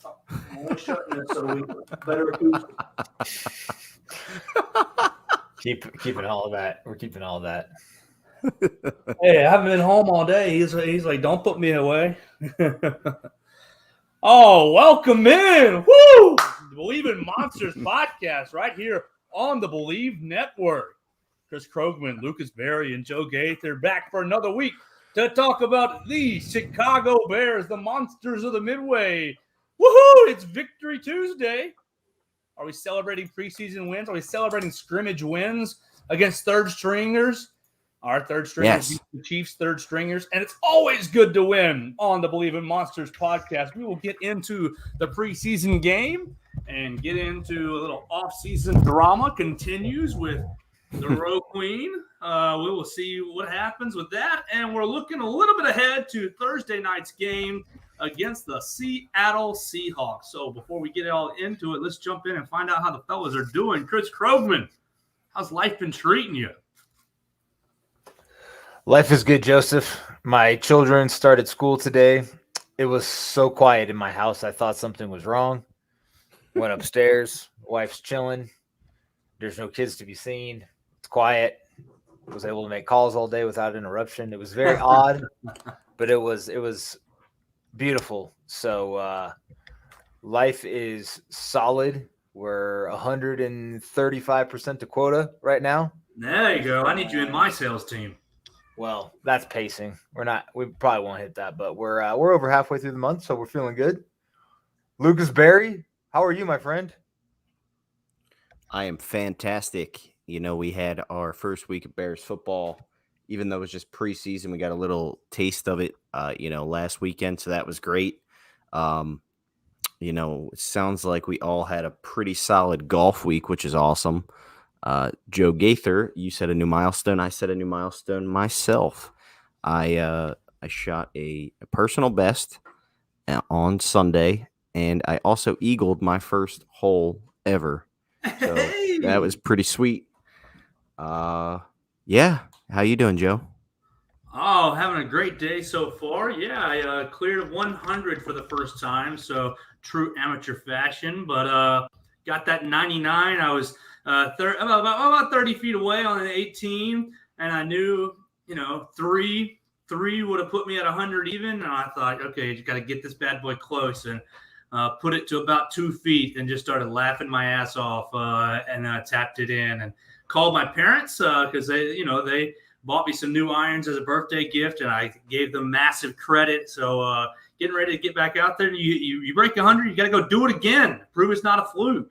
I'm only shutting this so we better acoustic. Keeping all of that. We're keeping all of that. Hey, I haven't been home all day. He's like, don't put me away. Oh, welcome in. Woo! The Believe in Monsters podcast right here on the Believe Network. Chris Krogman, Lucas Berry, and Joe Gaither back for another week to talk about the Chicago Bears, the monsters of the Midway. Woohoo! It's Victory Tuesday. Are we celebrating preseason wins? Are we celebrating scrimmage wins against third stringers? Our third stringers, Yes. the Chiefs' third stringers, and it's always good to win on the Believe in Monsters podcast. We will get into the preseason game and get into a little off-season drama. Continues with the Row Queen. We will see what happens with that, and we're looking a little bit ahead to Thursday night's game against the Seattle Seahawks. So before we get all into it, let's jump in and find out how the fellas are doing. Chris Krogman, how's life been treating you? Life is good, Joseph. My children started school today. It was so quiet in my house. I thought something was wrong. Went upstairs. Wife's chilling. There's no kids to be seen. It's quiet. Was able to make calls all day without interruption. It was very odd, but it was beautiful. So life is solid. We're 135% to quota right now. There you go. I need you in my sales team. Well, that's pacing. We probably won't hit that, but we're over halfway through the month, so we're feeling good. Lucas Berry, how are you, my friend? I am fantastic. You know, we had our first week of Bears football, even though it was just preseason. We got a little taste of it, last weekend, so that was great. It sounds like we all had a pretty solid golf week, which is awesome. Joe Gaither, you set a new milestone. I set a new milestone myself. I shot a personal best on Sunday, and I also eagled my first hole ever. So that was pretty sweet. Yeah. How you doing, Joe? Oh, having a great day so far. Yeah, I cleared 100 for the first time, so true amateur fashion. But got that 99. I was about 30 feet away on an 18, and I knew, three would have put me at 100 even. And I thought, okay, you got to get this bad boy close, and put it to about 2 feet, and just started laughing my ass off, and tapped it in, and called my parents because they bought me some new irons as a birthday gift, and I gave them massive credit. So getting ready to get back out there, you break 100, you got to go do it again. Prove it's not a fluke.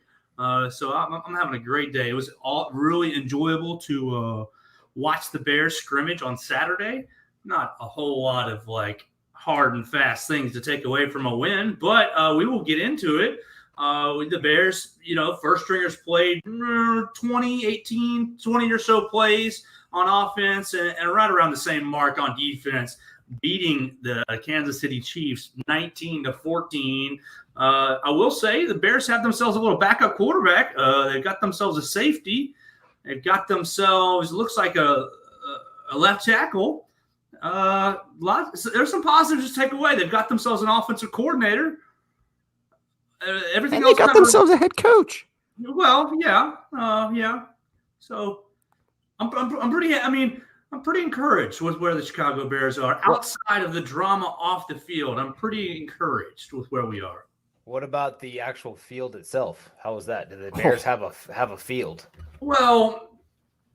So I'm having a great day. It was all really enjoyable to watch the Bears scrimmage on Saturday. Not a whole lot of hard and fast things to take away from a win, but we will get into it. The Bears, first stringers played 20 or so plays on offense and right around the same mark on defense, beating the Kansas City Chiefs 19-14. I will say the Bears have themselves a little backup quarterback. They've got themselves a safety. They've got themselves, looks like a left tackle. There's some positives to take away. They've got themselves an offensive coordinator. Everything else got themselves a head coach. Well, yeah. So I'm pretty encouraged with where the Chicago Bears are outside of the drama off the field. I'm pretty encouraged with where we are. What about the actual field itself? How was that? Did the Bears have a field? Well,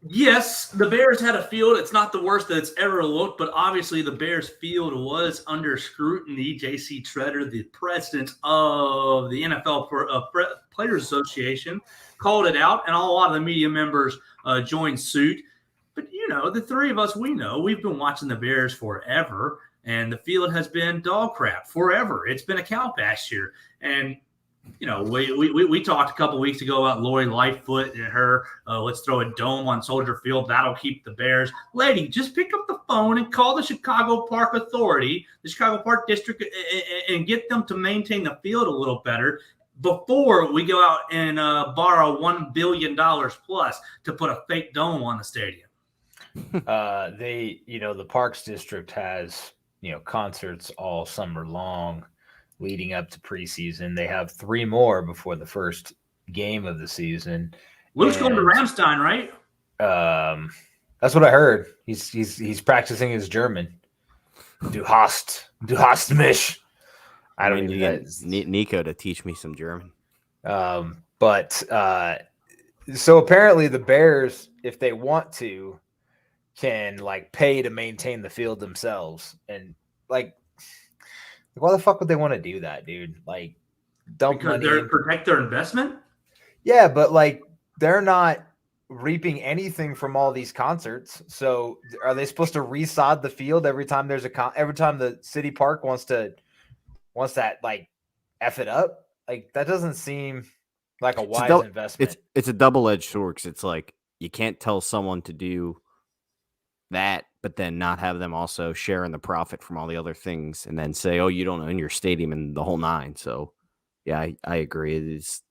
yes, the Bears had a field. It's not the worst that it's ever looked, but obviously the Bears field was under scrutiny. J.C. Treader, the president of the NFL Players Association, called it out, and a lot of the media members joined suit. But, the three of us, we've been watching the Bears forever, and the field has been dog crap forever. It's been a cow pasture. And, we talked a couple weeks ago about Lori Lightfoot and her, let's throw a dome on Soldier Field. That'll keep the Bears. Lady, just pick up the phone and call the Chicago Park Authority, the Chicago Park District, and get them to maintain the field a little better before we go out and borrow $1 billion plus to put a fake dome on the stadium. The Parks District has, concerts all summer long. leading up to preseason. They have 3 more before the first game of the season. Luke's going to Ramstein, right? That's what I heard. He's practicing his German. Du hast mich. I don't even know. Nico to teach me some German. But so apparently the Bears, if they want to, can like pay to maintain the field themselves. And like, why the fuck would they want to do that, dude? Like, dump because money they protect their investment. Yeah, but like they're not reaping anything from all these concerts. So are they supposed to resod the field every time there's every time the city park wants that like F it up? Like that doesn't seem like a wise investment. It's a double-edged sword because it's like you can't tell someone to do that, but then not have them also share in the profit from all the other things and then say, oh, you don't own your stadium and the whole nine. So yeah, I agree. It is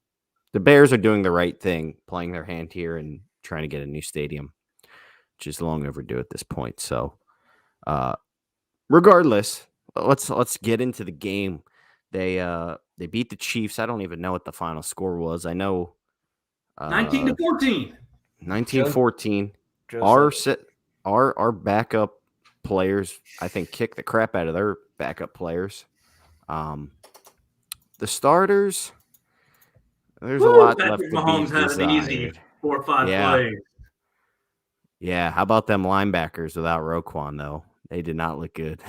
the Bears are doing the right thing, playing their hand here and trying to get a new stadium, which is long overdue at this point. So regardless, let's get into the game. They beat the Chiefs. I don't even know what the final score was. I know 19-14. 19-14. Our backup players, I think, kicked the crap out of their backup players. The starters, there's a lot left to Mahomes be had an easy 4 or 5 plays. Yeah, how about them linebackers without Roquan, though? They did not look good.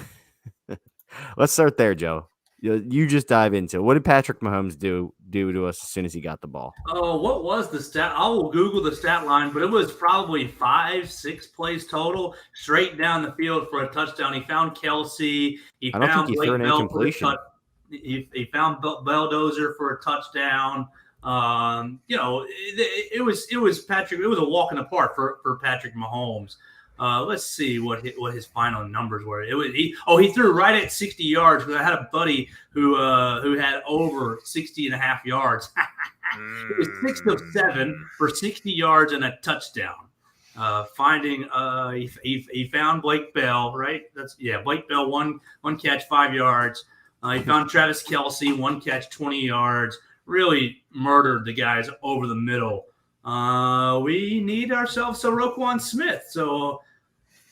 Let's start there, Joe. You just dive into it. What did Patrick Mahomes do to us as soon as he got the ball? Oh, what was the stat? I will Google the stat line, but it was probably 5-6 plays total, straight down the field for a touchdown. He found Kelsey. He found Blake Bell for a touchdown. He found Belldozer for a touchdown. It was Patrick. It was a walk in the park for Patrick Mahomes. Let's see what his final numbers were. He threw right at 60 yards. Because I had a buddy who had over 60.5 yards. It was 6 of 7 for 60 yards and a touchdown. He found Blake Bell, right? Blake Bell, one catch, 5 yards. He found Travis Kelsey, 1 catch, 20 yards. Really murdered the guys over the middle. We need ourselves a Roquan Smith. So,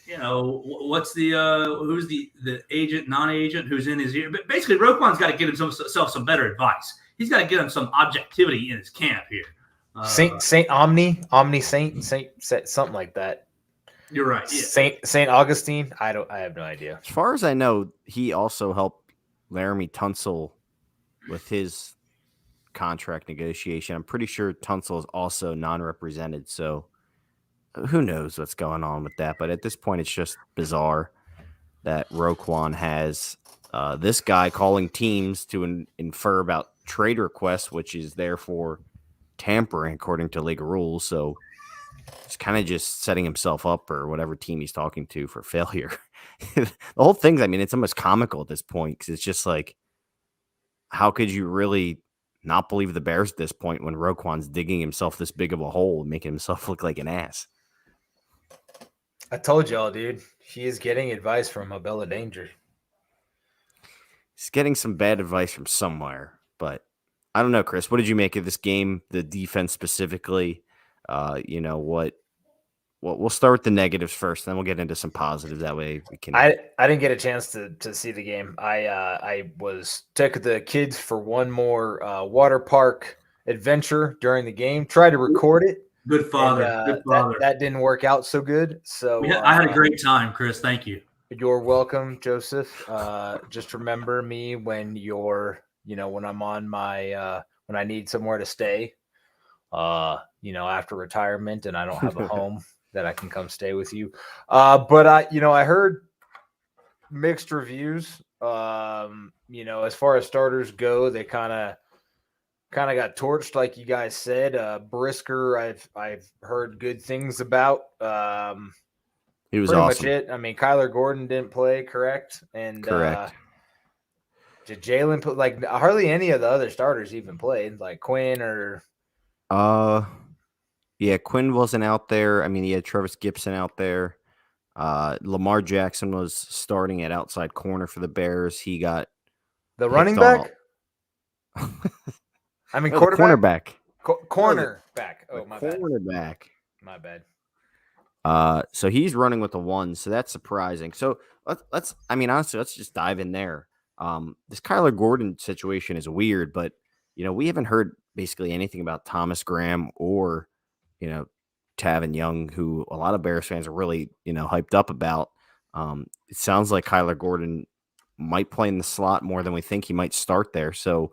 what's who's the agent, non-agent who's in his ear? But basically, Roquan's got to get himself some better advice. He's got to get him some objectivity in his camp here. Saint something like that. You're right. Yeah. Saint Augustine. I have no idea. As far as I know, he also helped Laramie Tunsil with his contract negotiation. I'm pretty sure Tunsil is also non-represented, so who knows what's going on with that. But at this point, it's just bizarre that Roquan has this guy calling teams to infer about trade requests, which is therefore tampering according to league rules. So he's kind of just setting himself up or whatever team he's talking to for failure. The whole thing's, it's almost comical at this point because it's just like, how could you really not believe the Bears at this point when Roquan's digging himself this big of a hole and making himself look like an ass? I told y'all, dude. He is getting advice from a Bella Danger. He's getting some bad advice from somewhere, but I don't know, Chris. What did you make of this game? The defense specifically. We'll start with the negatives first, then we'll get into some positives. That way we can. I didn't get a chance to see the game. I took the kids for one more water park adventure during the game. Tried to record it. Good father. Good father. That didn't work out so good. So I had a great time, Chris. Thank you. You're welcome, Joseph. Just remember me when when I'm on my when I need somewhere to stay. After retirement and I don't have a home that I can come stay with you. But I heard mixed reviews. As far as starters go, they kind of got torched, like you guys said. Brisker, I've heard good things about. He was pretty awesome. much it. Kyler Gordon didn't play, correct? And correct. Did Jalen put hardly any of the other starters even played, like Quinn or? Yeah, Quinn wasn't out there. He had Travis Gibson out there. Lamar Jackson was starting at outside corner for the Bears. He got The running picked on back? I mean, no, the quarterback? cornerback. Cornerback. The Oh, my bad. cornerback. My bad. So he's running with the one, so that's surprising. So let's I mean, honestly, let's just dive in there. This Kyler Gordon situation is weird, but we haven't heard basically anything about Thomas Graham or you know Tavin Young, who a lot of Bears fans are really hyped up about. It sounds like Kyler Gordon might play in the slot more than we think. He might start there. So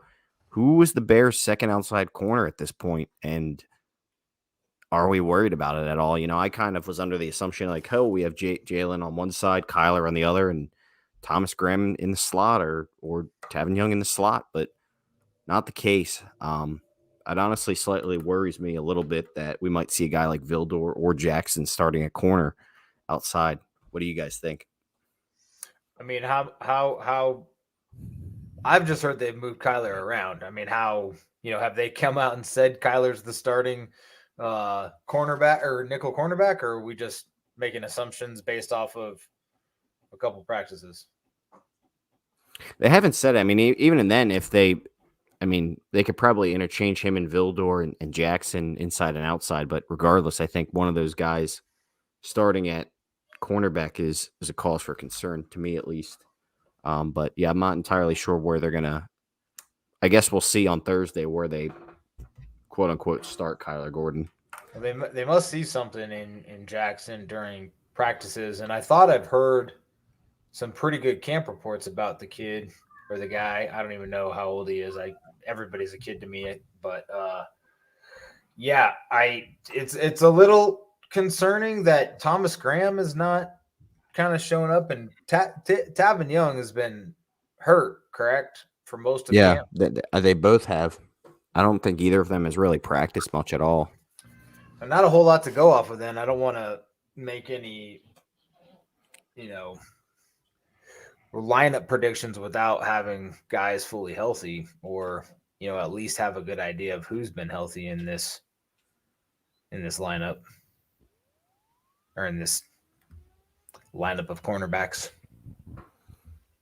who is the Bears' second outside corner at this point? And are we worried about it at all? I kind of was under the assumption like, oh, we have Jalen on one side, Kyler on the other, and Thomas Graham in the slot or Tavin Young in the slot, but not the case. It honestly slightly worries me a little bit that we might see a guy like Vildor or Jackson starting a corner outside. What do you guys think? I mean, how I've just heard they've moved Kyler around. I mean, how, have they come out and said Kyler's the starting cornerback or nickel cornerback, or are we just making assumptions based off of a couple practices? They haven't said it. I mean, even then, if they could probably interchange him and Vildor and Jackson inside and outside. But regardless, I think one of those guys starting at cornerback is a cause for concern to me, at least. But yeah, I'm not entirely sure where they're gonna. I guess we'll see on Thursday where they quote unquote start Kyler Gordon. Well, they must see something in Jackson during practices, and I thought I've heard some pretty good camp reports about the kid or the guy. I don't even know how old he is. Everybody's a kid to me, but yeah, it's a little concerning that Thomas Graham is not kind of showing up, and Tavin Young has been hurt, correct, for most of camp. They both have. I don't think either of them has really practiced much at all. And not a whole lot to go off of then. I don't want to make any, lineup predictions without having guys fully healthy, or at least have a good idea of who's been healthy in this lineup, or in this lineup of cornerbacks.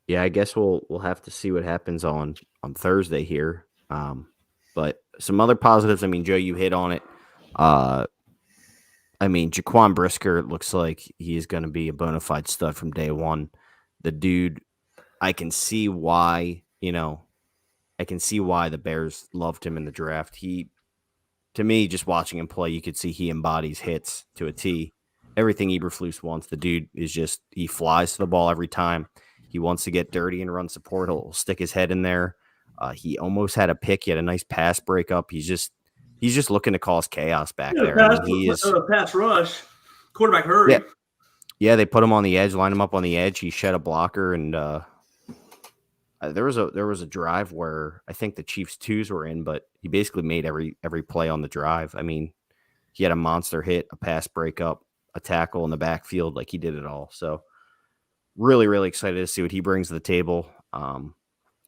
Yeah, I guess we'll have to see what happens on Thursday here. But some other positives. I mean, Joe, you hit on it. Jaquan Brisker looks like he is going to be a bona fide stud from day one. The dude, I can see why the Bears loved him in the draft. To me, just watching him play, you could see he embodies hits to a T. Everything Eberflus wants. The dude he flies to the ball every time. He wants to get dirty and run support. He'll stick his head in there. He almost had a pick. He had a nice pass breakup. He's just looking to cause chaos back there. Pass rush, quarterback hurry. Yeah, they put him on the edge, line him up on the edge. He shed a blocker, and there was a drive where I think the Chiefs twos were in, but he basically made every play on the drive. I mean, he had a monster hit, a pass breakup, a tackle in the backfield. Like, he did it all. So really, really excited to see what he brings to the table.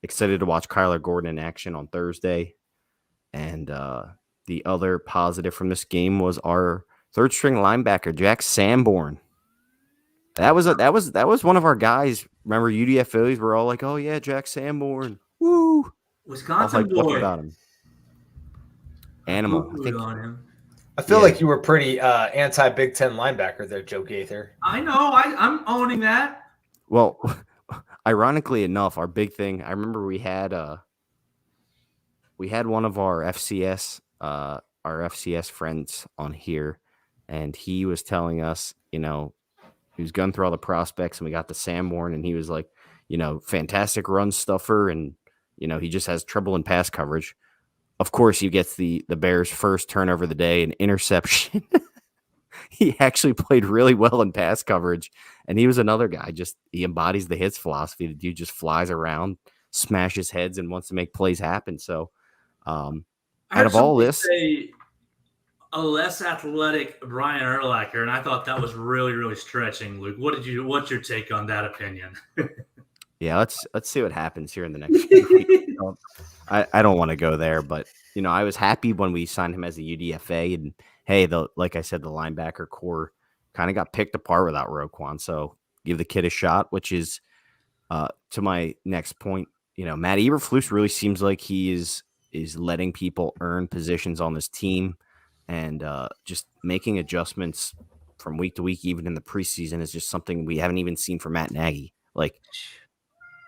Excited to watch Kyler Gordon in action on Thursday. And the other positive from this game was our third string linebacker, Jack Sanborn. That was one of our guys. Remember, UDF Phillies were all like, "Oh yeah, Jack Sanborn, woo!" Wisconsin boy about him. Animal. I feel like you were pretty anti Big Ten linebacker there, Joe Gaither. I know. I'm owning that. Well, ironically enough, our big thing. I remember we had one of our FCS friends on here, and he was telling us, he was going through all the prospects, and we got the Sanborn, and he was like, fantastic run stuffer, and he just has trouble in pass coverage. Of course, he gets the Bears' first turnover of the day, an interception. He actually played really well in pass coverage, and he was another guy. He embodies the hits philosophy. The dude just flies around, smashes heads, and wants to make plays happen. So, out of all this, a less athletic Brian Urlacher, and I thought that was really, really stretching. Luke, what's your take on that opinion? Yeah, let's see what happens here in the next few weeks. I don't want to go there, but I was happy when we signed him as a UDFA, and hey, like I said, the linebacker core kind of got picked apart without Roquan. So give the kid a shot, which is to my next point. Matt Eberflus really seems like he is letting people earn positions on this team, and just making adjustments from week to week, even in the preseason, is just something we haven't even seen from Matt Nagy. Like,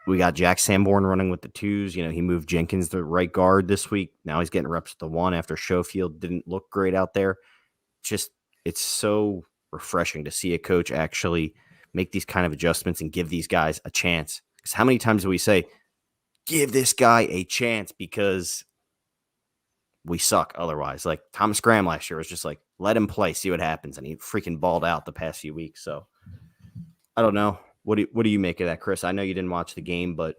we got Jack Sanborn running with the twos. He moved Jenkins to right guard this week. Now he's getting reps at the one after Schofield didn't look great out there. Just, it's so refreshing to see a coach actually make these kind of adjustments and give these guys a chance. Because how many times do we say, give this guy a chance because we suck otherwise? Like Thomas Graham last year was just like, let him play, see what happens. And he freaking balled out the past few weeks. So I don't know. What do you make of that, Chris? I know you didn't watch the game, but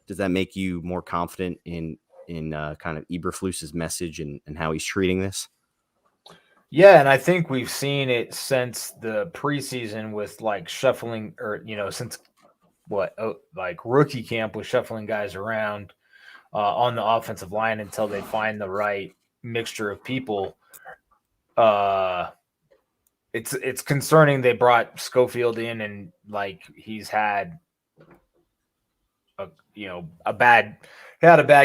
does that make you more confident in kind of Eberflus's message and how he's treating this? Yeah, and I think we've seen it since the preseason with like shuffling, or since like rookie camp with shuffling guys around on the offensive line until they find the right mixture of people. It's concerning they brought Schofield in and like he's had a bad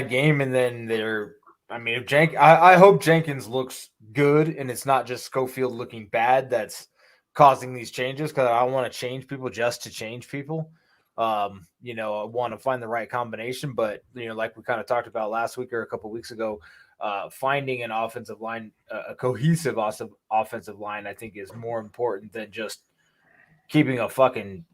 game, and then I hope Jenkins looks good and it's not just Schofield looking bad that's causing these changes, because I don't want to change people just to change people. I want to find the right combination, but like we kind of talked about last week or a couple of weeks ago, finding an offensive line, a cohesive offensive line, I think is more important than just keeping a fucking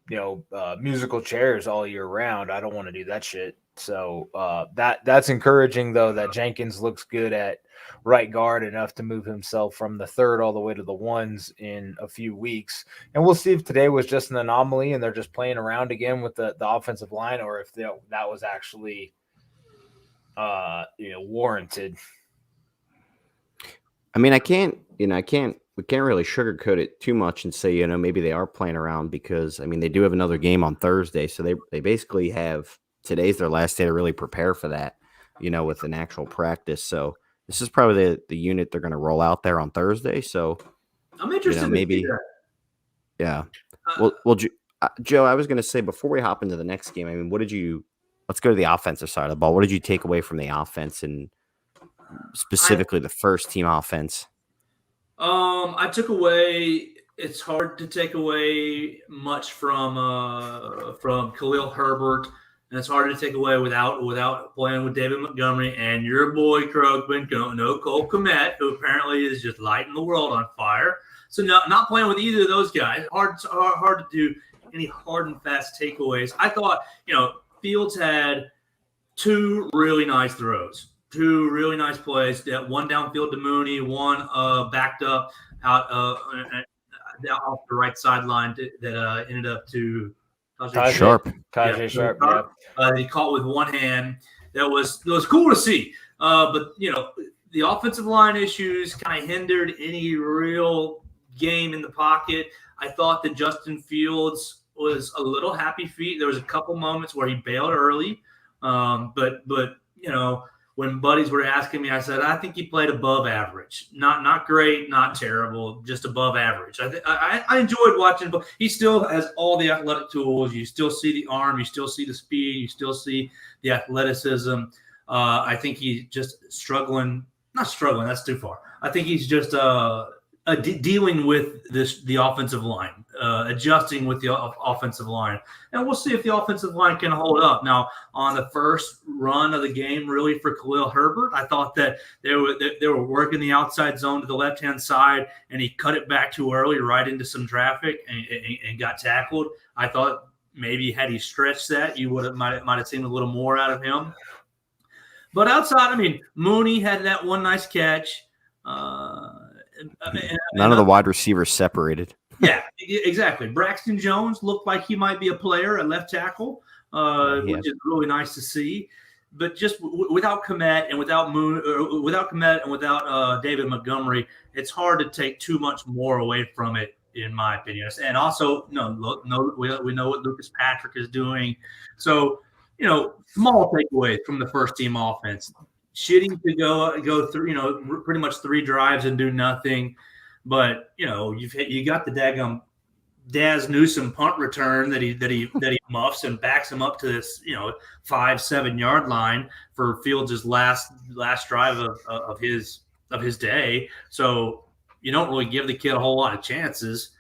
musical chairs all year round. I don't want to do that shit. So that's encouraging, though, that Jenkins looks good at right guard enough to move himself from the third all the way to the ones in a few weeks. And we'll see if today was just an anomaly and they're just playing around again with the offensive line, or if that was actually warranted. I mean, we can't really sugarcoat it too much and say, maybe they are playing around, because I mean, they do have another game on Thursday. So they basically have, today's their last day to really prepare for that, with an actual practice. So this is probably the unit they're going to roll out there on Thursday. So I'm interested maybe, to see that. Yeah. Well, Joe, I was going to say, before we hop into the next game, I mean, let's go to the offensive side of the ball. What did you take away from the offense, and specifically the first team offense? I took away, it's hard to take away much from Khalil Herbert, and it's hard to take away without playing with David Montgomery and your boy Krogman, no Cole Kmet, who apparently is just lighting the world on fire. So not playing with either of those guys. Hard to do any hard and fast takeaways. I thought, Fields had two really nice throws, two really nice plays. That one downfield to Mooney, one backed up out off the right sideline that ended up to Tajay Sharp. Tajay Sharp. Yeah. He caught with one hand. That was cool to see. But the offensive line issues kind of hindered any real game in the pocket. I thought that Justin Fields was a little happy feet. There was a couple moments where he bailed early. But when buddies were asking me, I said, I think he played above average. Not great, not terrible, just above average. I enjoyed watching, but he still has all the athletic tools. You still see the arm, you still see the speed, you still see the athleticism. I think he's just not struggling, that's too far. I think he's just dealing with the offensive line, adjusting with the offensive line. And we'll see if the offensive line can hold up. Now, on the first run of the game, really, for Khalil Herbert, I thought that they were working the outside zone to the left-hand side, and he cut it back too early right into some traffic and got tackled. I thought maybe had he stretched that, you might have seen a little more out of him. But outside, I mean, Mooney had that one nice catch. None of the wide receivers separated. Yeah, exactly. Braxton Jones looked like he might be a player at left tackle, which is really nice to see. But just without Kmet and without David Montgomery, it's hard to take too much more away from it, in my opinion. And also, we know what Lucas Patrick is doing. So, small takeaways from the first team offense. Shitty to go through, pretty much 3 drives and do nothing. But, you got the daggum Daz Newsome punt return that he muffs and backs him up to this 5-7 yard line for Fields' last drive of his day. So you don't really give the kid a whole lot of chances.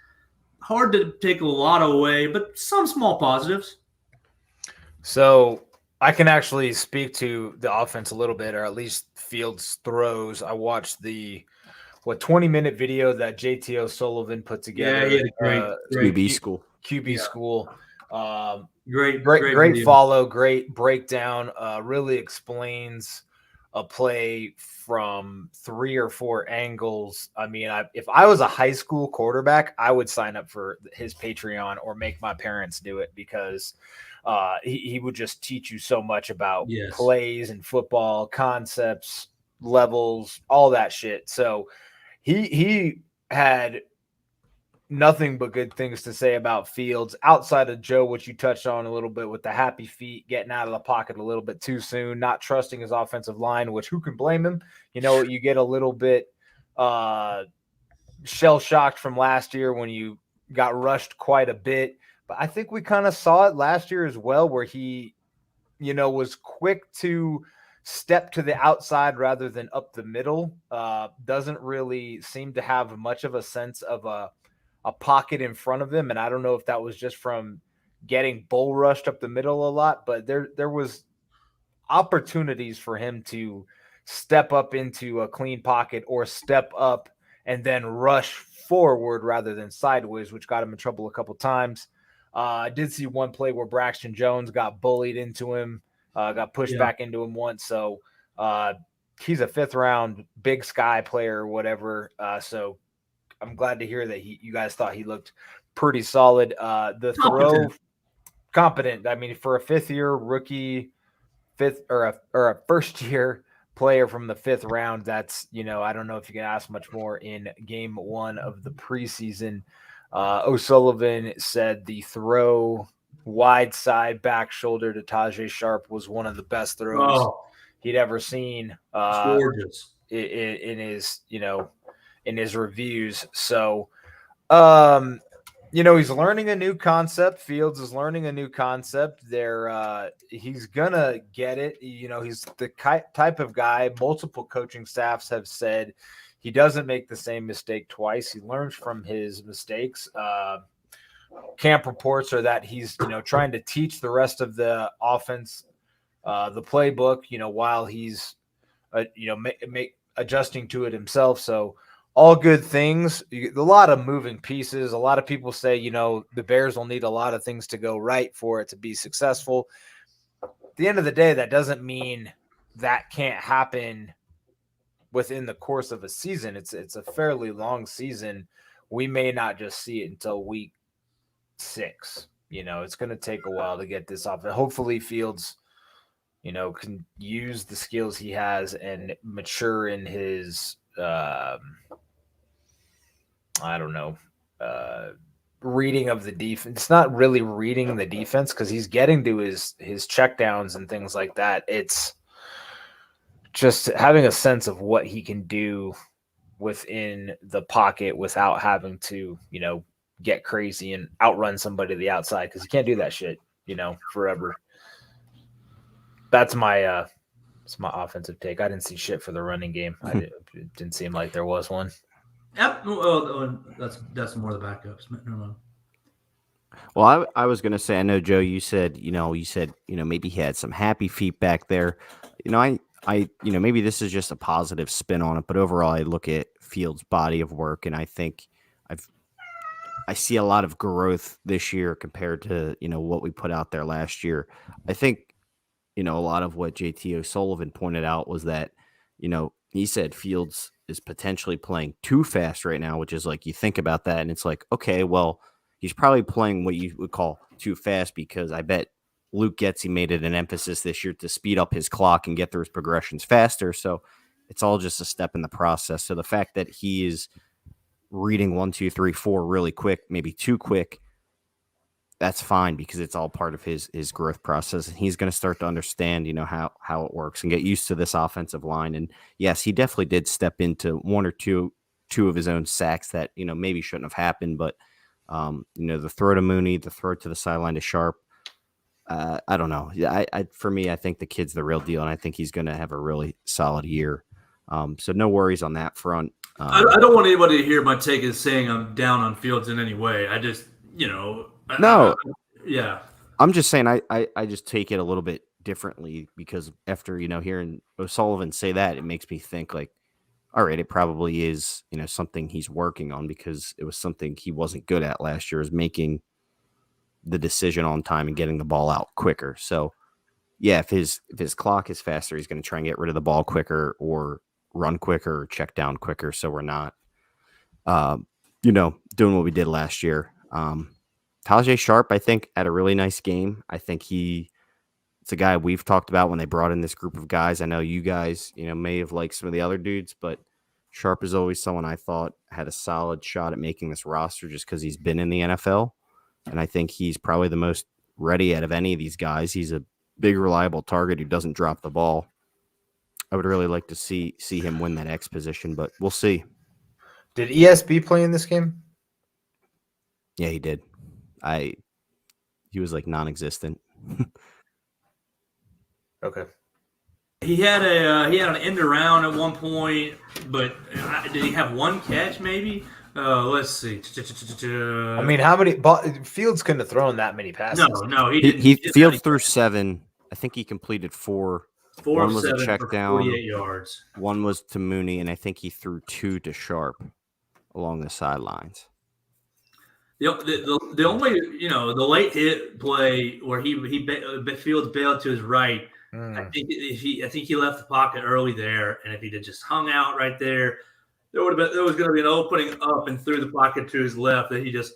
Hard to take a lot away, but some small positives. So I can actually speak to the offense a little bit, or at least Fields' throws. I watched the 20-minute video that JT O'Sullivan put together. Yeah, he had a great QB school. QB school. Great follow, great breakdown. Really explains a play from 3 or 4 angles. I mean, if I was a high school quarterback, I would sign up for his Patreon or make my parents do it, because he would just teach you so much about plays and football concepts, levels, all that shit. So he had nothing but good things to say about Fields outside of Joe, which you touched on a little bit with the happy feet, getting out of the pocket a little bit too soon, not trusting his offensive line, which who can blame him? You get a little bit shell shocked from last year when you got rushed quite a bit. But I think we kind of saw it last year as well, where he, was quick to step to the outside rather than up the middle. Doesn't really seem to have much of a sense of a pocket in front of him. And I don't know if that was just from getting bull rushed up the middle a lot, but there was opportunities for him to step up into a clean pocket or step up and then rush forward rather than sideways, which got him in trouble a couple times. I did see one play where Braxton Jones got bullied into him, got pushed back into him once. So he's a 5th round Big Sky player or whatever. So I'm glad to hear that you guys thought he looked pretty solid. The throw, competent. I mean, for a 5th-year rookie, or a first-year player from the 5th round, that's, I don't know if you can ask much more in game 1 of the preseason. O'Sullivan said the throw wide side back shoulder to Tajay Sharp was one of the best throws he'd ever seen. Gorgeous. In his, in his reviews. So, he's learning a new concept. Fields is learning a new concept. He's gonna get it. He's the type of guy, multiple coaching staffs have said he doesn't make the same mistake twice. He learns from his mistakes. Camp reports are that he's, trying to teach the rest of the offense the playbook, while he's, adjusting to it himself. So all good things. A lot of moving pieces. A lot of people say, the Bears will need a lot of things to go right for it to be successful. At the end of the day, that doesn't mean that can't happen within the course of a season. It's a fairly long season. We may not just see it until week 6. It's going to take a while to get this off. Hopefully Fields, can use the skills he has and mature in his, reading of the defense. It's not really reading the defense because he's getting to his checkdowns and things like that. It's just having a sense of what he can do within the pocket without having to, get crazy and outrun somebody to the outside, because he can't do that shit, forever. That's my offensive take. I didn't see shit for the running game. It didn't seem like there was one. Yep. Oh, that's more the backups. No. Well, I was gonna say, I know, Joe, you said maybe he had some happy feet back there. I maybe this is just a positive spin on it, but overall, I look at Fields' body of work, and I think I see a lot of growth this year compared to what we put out there last year. I think a lot of what JT O'Sullivan pointed out was that he said Fields is potentially playing too fast right now, which is like, you think about that and it's like, okay, well, he's probably playing what you would call too fast, because I bet Luke Getsy made it an emphasis this year to speed up his clock and get through his progressions faster. So it's all just a step in the process. So the fact that he is reading 1, 2, 3, 4 really quick, maybe too quick, that's fine, because it's all part of his growth process, and he's going to start to understand, how it works and get used to this offensive line. And yes, he definitely did step into 1 or 2 of his own sacks that, maybe shouldn't have happened, but The throw to Mooney, the throw to the sideline to Sharp. I don't know. For me, I think the kid's the real deal, and I think he's going to have a really solid year. So no worries on that front. I don't want anybody to hear my take as saying I'm down on Fields in any way. I just, No. Yeah. I'm just saying I just take it a little bit differently because after, hearing O'Sullivan say that, it makes me think like, all right, it probably is, something he's working on because it was something he wasn't good at last year, is making the decision on time and getting the ball out quicker. So yeah, if his clock is faster, he's going to try and get rid of the ball quicker or run quicker or check down quicker. So we're not, doing what we did last year. Tajay Sharp, I think, had a really nice game. I think it's a guy we've talked about when they brought in this group of guys. I know you guys, may have liked some of the other dudes, but Sharp is always someone I thought had a solid shot at making this roster just because he's been in the NFL. And I think he's probably the most ready out of any of these guys. He's a big, reliable target who doesn't drop the ball. I would really like to see him win that X position, but we'll see. Did ESB play in this game? Yeah, he did. He was like non-existent. Okay. He had an end around at one point, but did he have one catch maybe? Let's see. I mean, how many Fields couldn't have thrown that many passes? No, he didn't. Fields threw 7. I think he completed 4. 4 one of was 7 a check for down. 48 yards. One was to Mooney, and I think he threw 2 to Sharp along the sidelines. The only the late hit play where Fields bailed to his right. I think he left the pocket early there, and if he had just hung out right there was going to be an opening up and through the pocket to his left that he just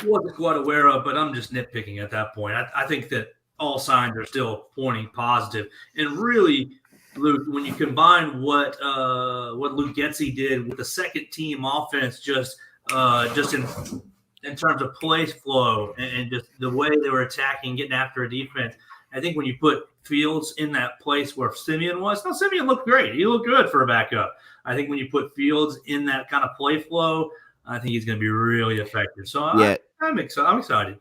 wasn't quite aware of. But I'm just nitpicking at that point. I think that all signs are still pointing positive, and really, Luke, when you combine what Luke Getsy did with the second team offense, just in terms of play flow and just the way they were attacking, getting after a defense. I think when you put Fields in that place where Simeon was, Simeon looked great. He looked good for a backup. I think when you put Fields in that kind of play flow, I think he's going to be really effective. So yeah, I'm excited.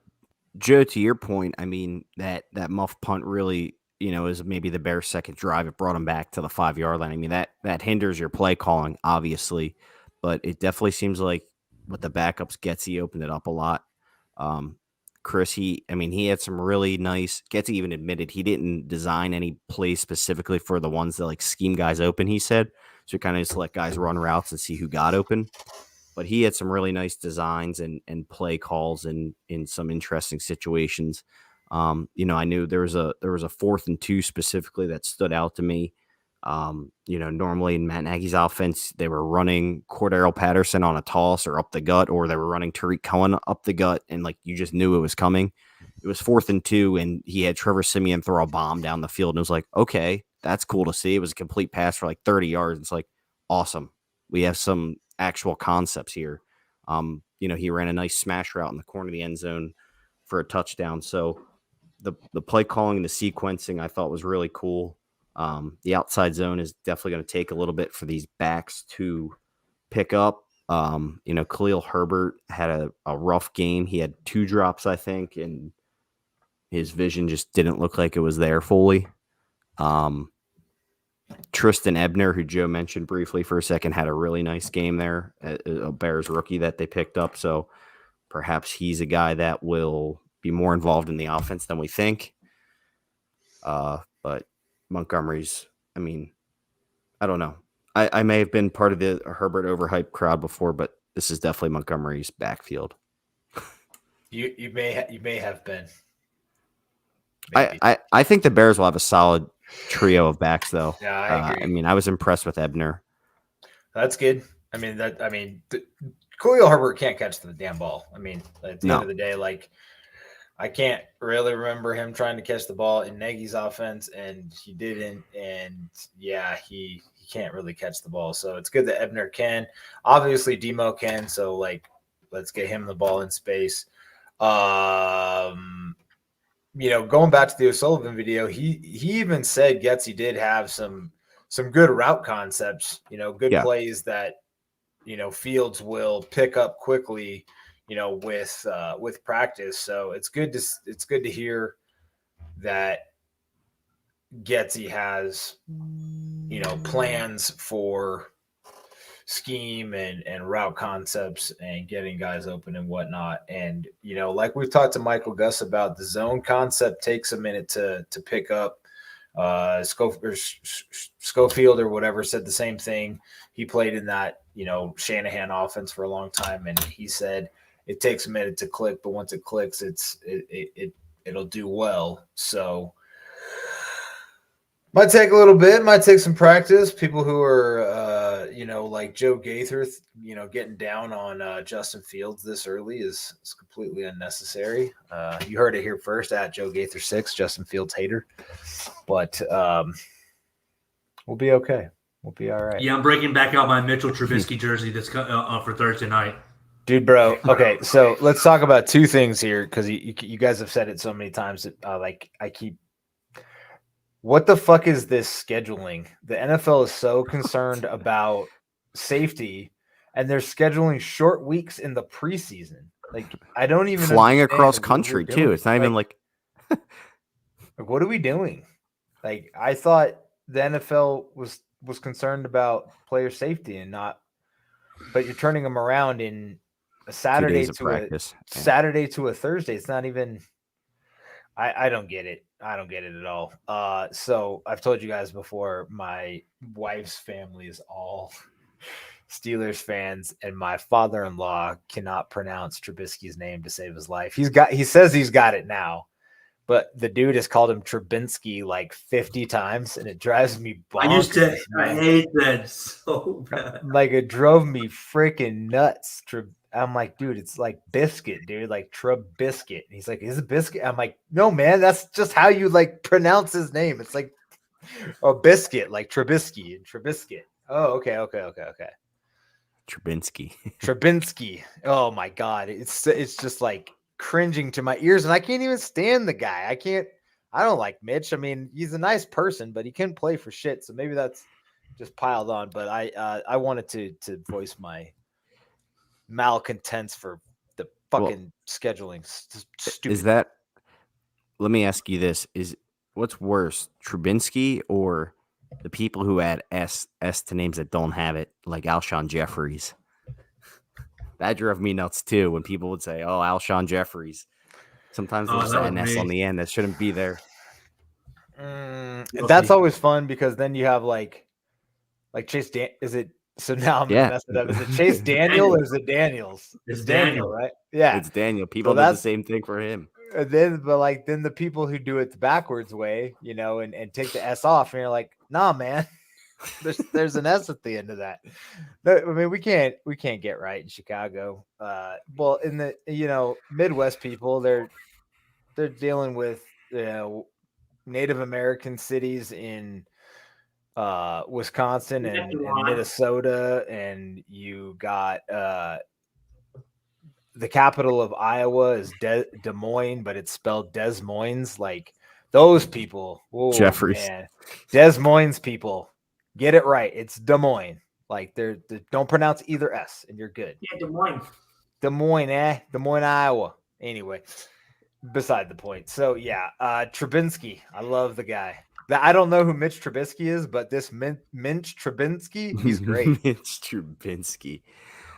Joe, to your point, I mean, that muff punt really, is maybe the Bears' second drive. It brought them back to the 5-yard line. I mean, that hinders your play calling, obviously, but it definitely seems like with the backups, Getsy opened it up a lot. Chris, he had some really nice. Getsy even admitted he didn't design any plays specifically for the ones that like scheme guys open. He said so. Kind of just let guys run routes and see who got open. But he had some really nice designs and play calls in some interesting situations. I knew there was a 4th and 2 specifically that stood out to me. Normally in Matt Nagy's offense, they were running Cordero Patterson on a toss or up the gut, or they were running Tariq Cohen up the gut, and like you just knew it was coming. It was 4th and 2, and he had Trevor Siemian throw a bomb down the field, and it was like, okay, that's cool to see. It was a complete pass for like 30 yards. It's like, awesome. We have some actual concepts here. He ran a nice smash route in the corner of the end zone for a touchdown. So the play calling and the sequencing I thought was really cool. The outside zone is definitely going to take a little bit for these backs to pick up. Khalil Herbert had a rough game. He had 2 drops, I think, and his vision just didn't look like it was there fully. Tristan Ebner, who Joe mentioned briefly for a second, had a really nice game there, a Bears rookie that they picked up. So perhaps he's a guy that will be more involved in the offense than we think. But Montgomery's, I don't know. I may have been part of the Herbert overhyped crowd before, but this is definitely Montgomery's backfield. You may have been. I think the Bears will have a solid trio of backs, though. Yeah, I agree. I was impressed with Ebner. That's good. Khalil Herbert can't catch the damn ball. At the end of the day, like, I can't really remember him trying to catch the ball in Nagy's offense, and he didn't. And yeah, he can't really catch the ball. So it's good that Ebner can. Obviously, Demo can. So like, let's get him the ball in space. Going back to the O'Sullivan video, he even said Getsy did have some good route concepts, good plays that, Fields will pick up quickly, with practice. So it's good to hear that Getzy has, plans for scheme and route concepts and getting guys open and whatnot. And, like we've talked to Michael Gus about, the zone concept takes a minute to pick up. Schofield or whatever said the same thing. He played in that, Shanahan offense for a long time. And he said it takes a minute to click, but once it clicks, it'll do well. So, might take a little bit, might take some practice. People who are, like Joe Gaither, getting down on Justin Fields this early is completely unnecessary. You heard it here first at Joe Gaither 6, Justin Fields hater. But we'll be okay. We'll be all right. Yeah, I'm breaking back out my Mitchell Trubisky jersey that's for Thursday night. Dude, bro. Okay, so let's talk about two things here because you guys have said it so many times that I keep. What the fuck is this scheduling? The NFL is so concerned about safety, and they're scheduling short weeks in the preseason. Like, I don't even flying across country too. It's not even like what are we doing? Like, I thought the NFL was concerned about player safety and not, but you're turning them around in a Saturday Saturday to a Thursday. It's not even. I don't get it. I don't get it at all. So I've told you guys before, my wife's family is all Steelers fans, and my father-in-law cannot pronounce Trubisky's name to save his life. He says he's got it now, but the dude has called him Trubinsky like 50 times, and it drives me bonkers. I hate that so bad. Like, it drove me freaking nuts. I'm like, dude, it's like biscuit, dude, like Trubiscuit. And he's like, is it biscuit? I'm like, no, man, that's just how you like pronounce his name. It's like a biscuit, like Trubisky and Trubiscuit. Oh, okay. Trubinsky. Oh my God. It's just like cringing to my ears, and I can't even stand the guy. I don't like Mitch. I mean, he's a nice person, but he can't play for shit. So maybe that's just piled on. But I wanted to voice my malcontents for the fucking scheduling. Stupid. Is that? Let me ask you this: what's worse, Trubinsky or the people who add S to names that don't have it, like Alshon Jeffries? That drove me nuts too when people would say, "Oh, Alshon Jeffries." Sometimes there's an S on the end that shouldn't be there. That's always fun because then you have like Chase. Is it? So now I'm gonna mess it up. Is it Chase Daniel or is it Daniels? It's Daniel, right? Yeah, it's Daniel. People do the same thing for him. And then the people who do it the backwards way, and take the S off, and you're like, nah, man. There's an S at the end of that. I mean, we can't get right in Chicago. Well, in the Midwest people, they're dealing with Native American cities in Wisconsin and Minnesota, and you got the capital of Iowa is Des Moines, but it's spelled Des Moines. Like those people, Jeffries, man. Des Moines people, get it right. It's Des Moines. Like they don't pronounce either S, and you're good. Yeah, Des Moines. Des Moines, Iowa. Anyway, beside the point. So yeah, Trubinsky, I love the guy. I don't know who Mitch Trubisky is, but this Minch Trubinsky, he's great. Mitch Trubinsky.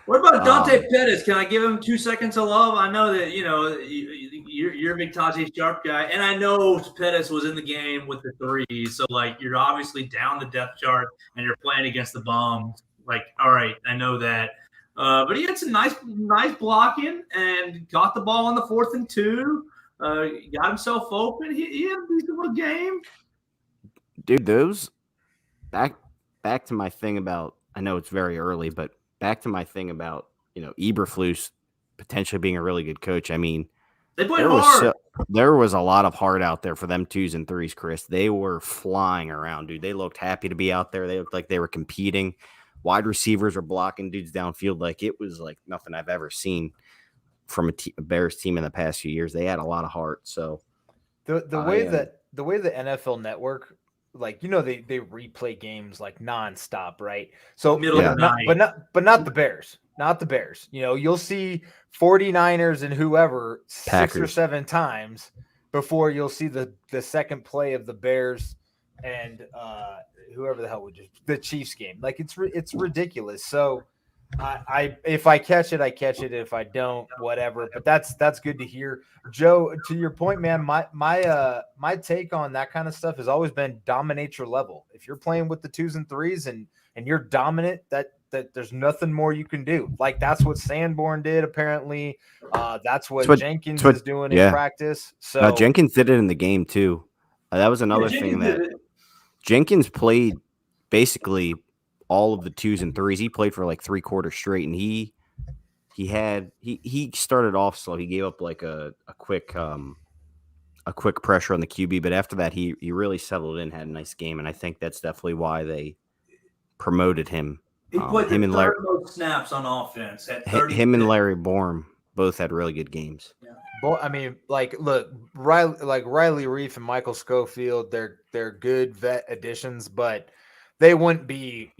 What about Dante Pettis? Can I give him 2 seconds of love? I know that you're a big Tajay Sharp guy, and I know Pettis was in the game with the threes. So like you're obviously down the depth chart, and you're playing against the bums. Like, all right, I know that. But he had some nice blocking and got the ball on the 4th and 2. Got himself open. He had a decent little game. Dude, those back to my thing about, I know it's very early, but back to my thing about, Eberflus potentially being a really good coach. I mean, they played hard. There was a lot of heart out there for them 2s and 3s, Chris. They were flying around, dude. They looked happy to be out there. They looked like they were competing. Wide receivers were blocking dudes downfield. Like it was like nothing I've ever seen from a Bears team in the past few years. They had a lot of heart. So the way the NFL Network, like, they replay games like nonstop, right? So middle of the night. but not the Bears. not the Bears. You'll see 49ers and whoever Packers 6 or 7 times before you'll see the second play of the Bears and whoever the hell would the Chiefs game. Like it's ridiculous. So I if I catch it, I catch it. If I don't, whatever. But that's good to hear. Joe, to your point, man, my take on that kind of stuff has always been dominate your level. If you're playing with the 2s and 3s and you're dominant, that there's nothing more you can do. Like that's what Sanborn did apparently. That's what Jenkins is doing in practice. So Jenkins did it in the game too. That was another thing that Jenkins played basically all of the 2s and 3s. He played for like 3 quarters straight, and he started off slow. He gave up like a quick pressure on the QB, but after that he really settled in, had a nice game, and I think that's definitely why they promoted him. He played the third most snaps on offense at 30. Him and Larry Borum both had really good games. Yeah. Well, I mean, look, Riley Reef and Michael Schofield, they're good vet additions, but they wouldn't be,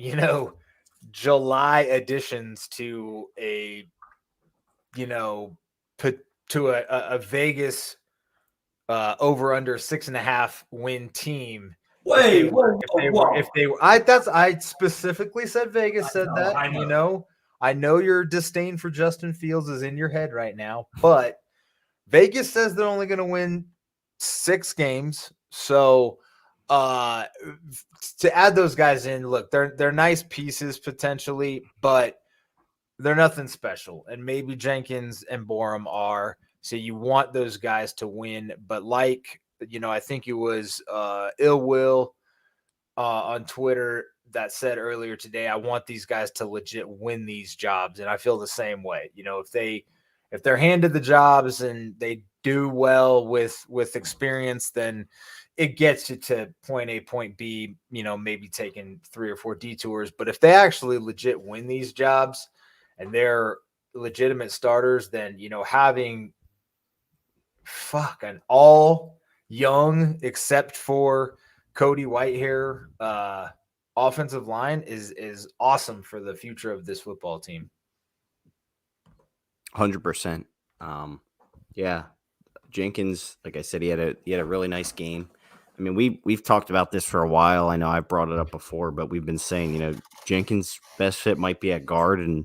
July additions to a Vegas over under 6.5 win team. I specifically said Vegas said that. I know your disdain for Justin Fields is in your head right now, but Vegas says they're only going to win 6 games. So to add those guys in, look, they're nice pieces potentially, but they're nothing special. And maybe Jenkins and Borum are. So you want those guys to win, but I think it was Ill Will on Twitter that said earlier today, I want these guys to legit win these jobs. And I feel the same way. If they're handed the jobs and they do well with experience, then it gets you to point A, point B, maybe taking 3 or 4 detours. But if they actually legit win these jobs and they're legitimate starters, then, having an all young except for Cody Whitehair offensive line is awesome for the future of this football team. 100%. Yeah, Jenkins, like I said, he had a really nice game. I mean, we've talked about this for a while. I know I've brought it up before, but we've been saying, Jenkins' best fit might be at guard, and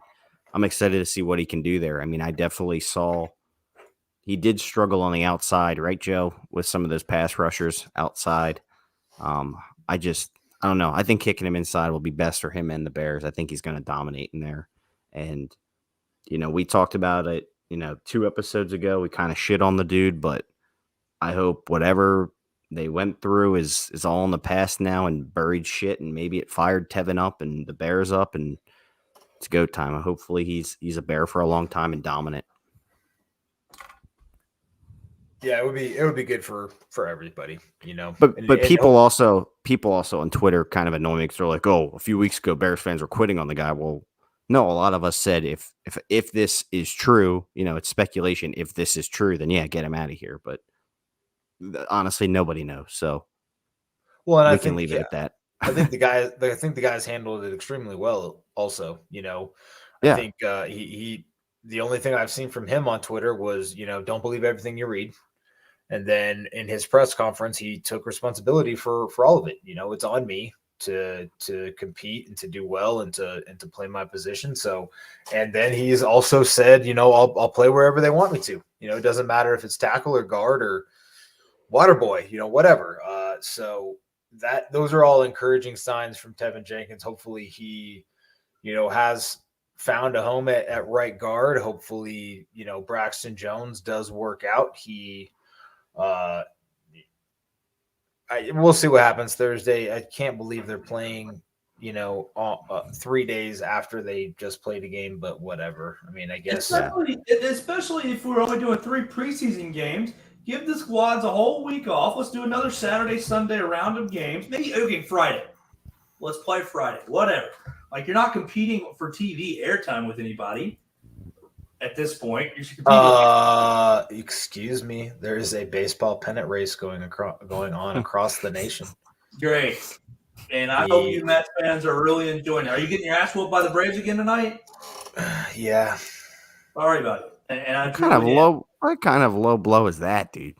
I'm excited to see what he can do there. I mean, I definitely saw he did struggle on the outside, right, Joe, with some of those pass rushers outside. I don't know. I think kicking him inside will be best for him and the Bears. I think he's going to dominate in there. And, we talked about it, 2 episodes ago. We kind of shit on the dude, but I hope whatever they went through is all in the past now and buried shit, and maybe it fired Tevin up and the Bears up, and it's go time. Hopefully he's a Bear for a long time and dominant. Yeah, it would be good for everybody, But people also on Twitter kind of annoy me because they're like, oh, a few weeks ago Bears fans were quitting on the guy. Well, no, a lot of us said if this is true, it's speculation. If this is true, then yeah, get him out of here. But honestly, nobody knows. So I can leave it at that. I think the guys handled it extremely well. Also, I think he the only thing I've seen from him on Twitter was don't believe everything you read. And then in his press conference, he took responsibility for all of it. It's on me to compete and to do well and to play my position. So, and then he's also said, I'll play wherever they want me to. It doesn't matter if it's tackle or guard or water boy, whatever. So those are all encouraging signs from Tevin Jenkins. Hopefully he, has found a home at right guard. Hopefully, Braxton Jones does work out. We'll see what happens Thursday. I can't believe they're playing, 3 days after they just played a game, but whatever. I mean, I guess. Especially if we're only doing 3 preseason games, give the squads a whole week off. Let's do another Saturday, Sunday round of games. Maybe Friday. Let's play Friday. Whatever. Like, you're not competing for TV airtime with anybody. At this point, you should compete. Excuse me. There is a baseball pennant race going on across the nation. Great, and I hope you Mets fans are really enjoying it. Are you getting your ass whooped by the Braves again tonight? Yeah. Sorry about it. And I What kind of truly am. low blow is that, dude?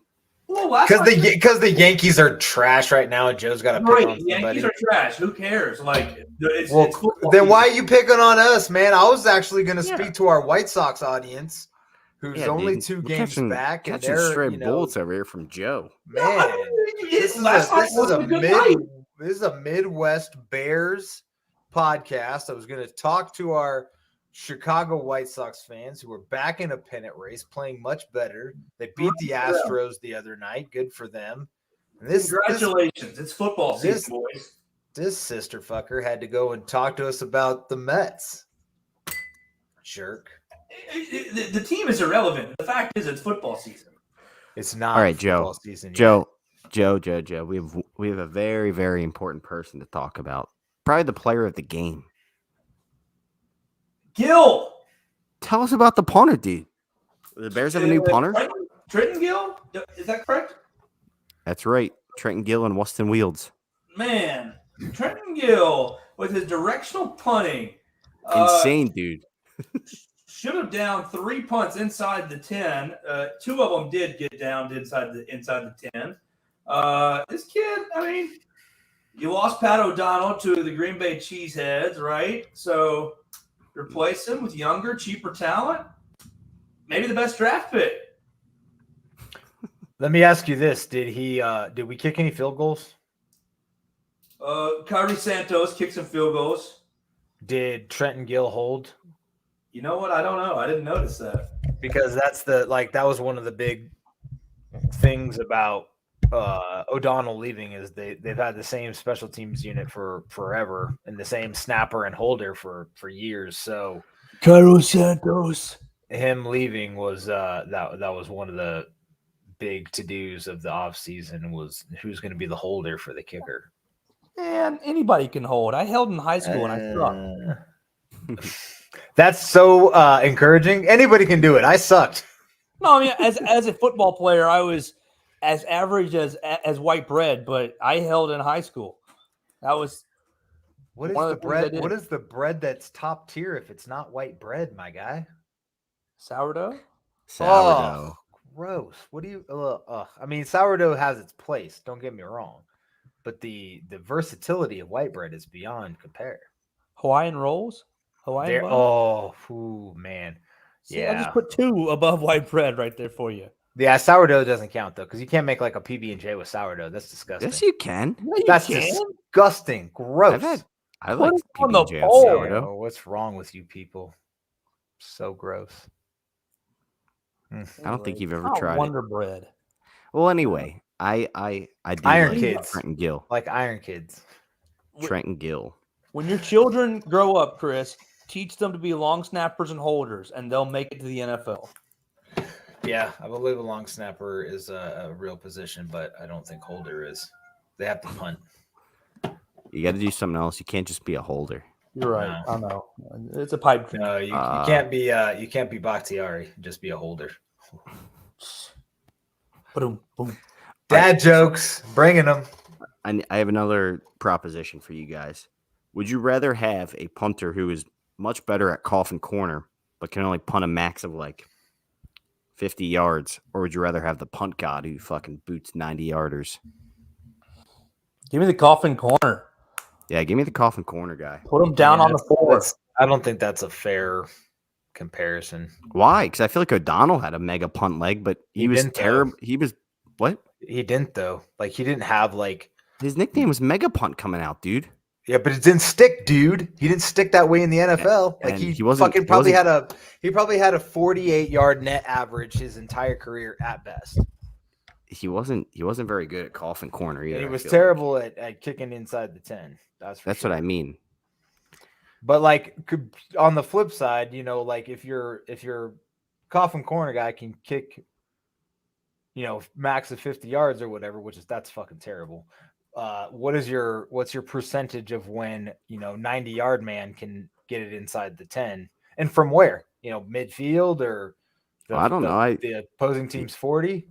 Well, last Because night, the Yankees are trash right now, and Joe's got to pick great. on The somebody. Yankees are trash. Who cares? Like, it's Well, football then why are season. you picking on us, man? I was actually going to Yeah. speak to our White Sox audience, who's Yeah, only dude. 2 We're games back, and catching they're straight bullets over here from Joe. No, I man. mean, This is last night wasn't a good night. this is a Midwest Bears podcast. I was going to talk to our Chicago White Sox fans who are back in a pennant race, playing much better. They beat the Astros the other night. Good for them. And Congratulations. It's football season, boys. This sister fucker had to go and talk to us about the Mets. Jerk. The team is irrelevant. The fact is, it's football season. It's not All right, football Joe. season yet. Joe. We have a very, very important person to talk about. Probably the player of the game. Gill. Tell us about the punter, dude. The Bears have a new punter? Trenton Gill? Is that correct? That's right. Trenton Gill and Weston Wields. Man, Trenton Gill with his directional punting. Insane, dude. Should have down 3 punts inside the 10. 2 of them did get down inside the 10. This kid, I mean, you lost Pat O'Donnell to the Green Bay Cheeseheads, right? So replace him with younger, cheaper talent. Maybe the best draft pick. Let me ask you this: did we kick any field goals? Kyrie Santos kicked some field goals. Did Trenton Gill hold? You know what? I don't know. I didn't notice that. Because that was one of the big things about O'Donnell leaving is they've had the same special teams unit for forever and the same snapper and holder for years. So Kyrie Santos, him leaving was that was one of the big to-dos of the offseason was who's going to be the holder for the kicker. Man, anybody can hold. I held in high school and I sucked. That's so encouraging. Anybody can do it. I sucked. No, I mean, as a football player, I was as average as white bread, but I held in high school. That was what is one the of the things I bread? did. What is the bread that's top tier if it's not white bread, my guy? sourdough. Sourdough. Oh, gross. What do you? I mean, sourdough has its place. Don't get me wrong, but the versatility of white bread is beyond compare. Hawaiian rolls. Hawaiian buns. Oh, man. See, yeah. I just put 2 above white bread right there for you. Yeah, sourdough doesn't count though, because you can't make like a PB&J with sourdough. That's disgusting. Yes, you can. Yeah, you That's can. disgusting. Gross. I Put like it on the PB&J bowl. with sourdough. Oh, what's wrong with you people? So gross. I don't think you've ever Not tried Wonder Bread. it. Well, anyway, I do Iron like Kids. Trenton Gill. Like Iron Kids. Trenton Gill. When your children grow up, Chris, teach them to be long snappers and holders, and they'll make it to the NFL. Yeah, I believe a long snapper is a real position, but I don't think holder is. They have to punt. You got to do something else. You can't just be a holder. You're right. No. I know. It's a pipe dream. No, you can't be Bakhtiari. Just be a holder. Boom, boom. Dad jokes, bringing them. I have another proposition for you guys. Would you rather have a punter who is much better at coffin corner, but can only punt a max of like 50 yards, or would you rather have the punt god who fucking boots 90-yarders? Give me the coffin corner. Yeah, give me the coffin corner guy. Put him down on the floor. I don't think that's a fair comparison. Why? Because I feel like O'Donnell had a mega punt leg, but he was didn't, though. terrible. He was what? He didn't though. Like he didn't have like. His nickname was Mega Punt coming out, dude. Yeah, but it didn't stick, dude. He didn't stick that way in the NFL. Like And he wasn't- fucking probably had a 48-yard net average his entire career at best. He wasn't very good at coffin corner either. And he I was feel terrible at kicking inside the 10. That's what I mean. But like on the flip side, you know, like if your coffin corner guy can kick, you know, max of 50 yards or whatever, that's fucking terrible. What's your percentage of when, you know, 90-yard man can get it inside the 10 and from where, you know, midfield or I don't know. The opposing team's 40.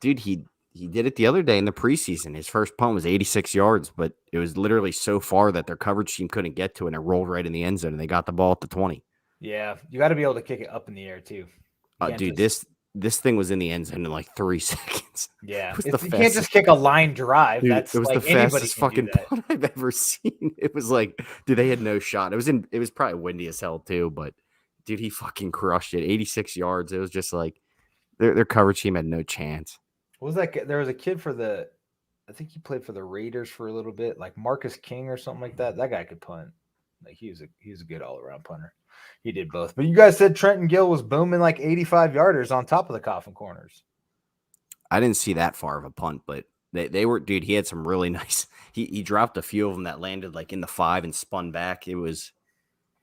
Dude, he did it the other day in the preseason. His first punt was 86 yards, but it was literally so far that their coverage team couldn't get to it, and it rolled right in the end zone, and they got the ball at the 20. Yeah, you got to be able to kick it up in the air too. You can't Dude, just- this thing was in the end zone in like 3 seconds. yeah, It was you the can't just fastest- kick a line drive. Dude, That's it was like the anybody fastest can do fucking that. punt I've ever seen. It was like, dude, they had no shot. It was probably windy as hell too, but dude, he fucking crushed it. 86 yards. It was just like their coverage team had no chance. What was that? There was a kid for the, I think he played for the Raiders for a little bit, like Marcus King or something like that. That guy could punt. Like he was a good all around punter. He did both. But you guys said Trenton Gill was booming like 85 yarders on top of the coffin corners. I didn't see that far of a punt, but they were, dude, he had some really nice. He dropped a few of them that landed like in the 5 and spun back. It was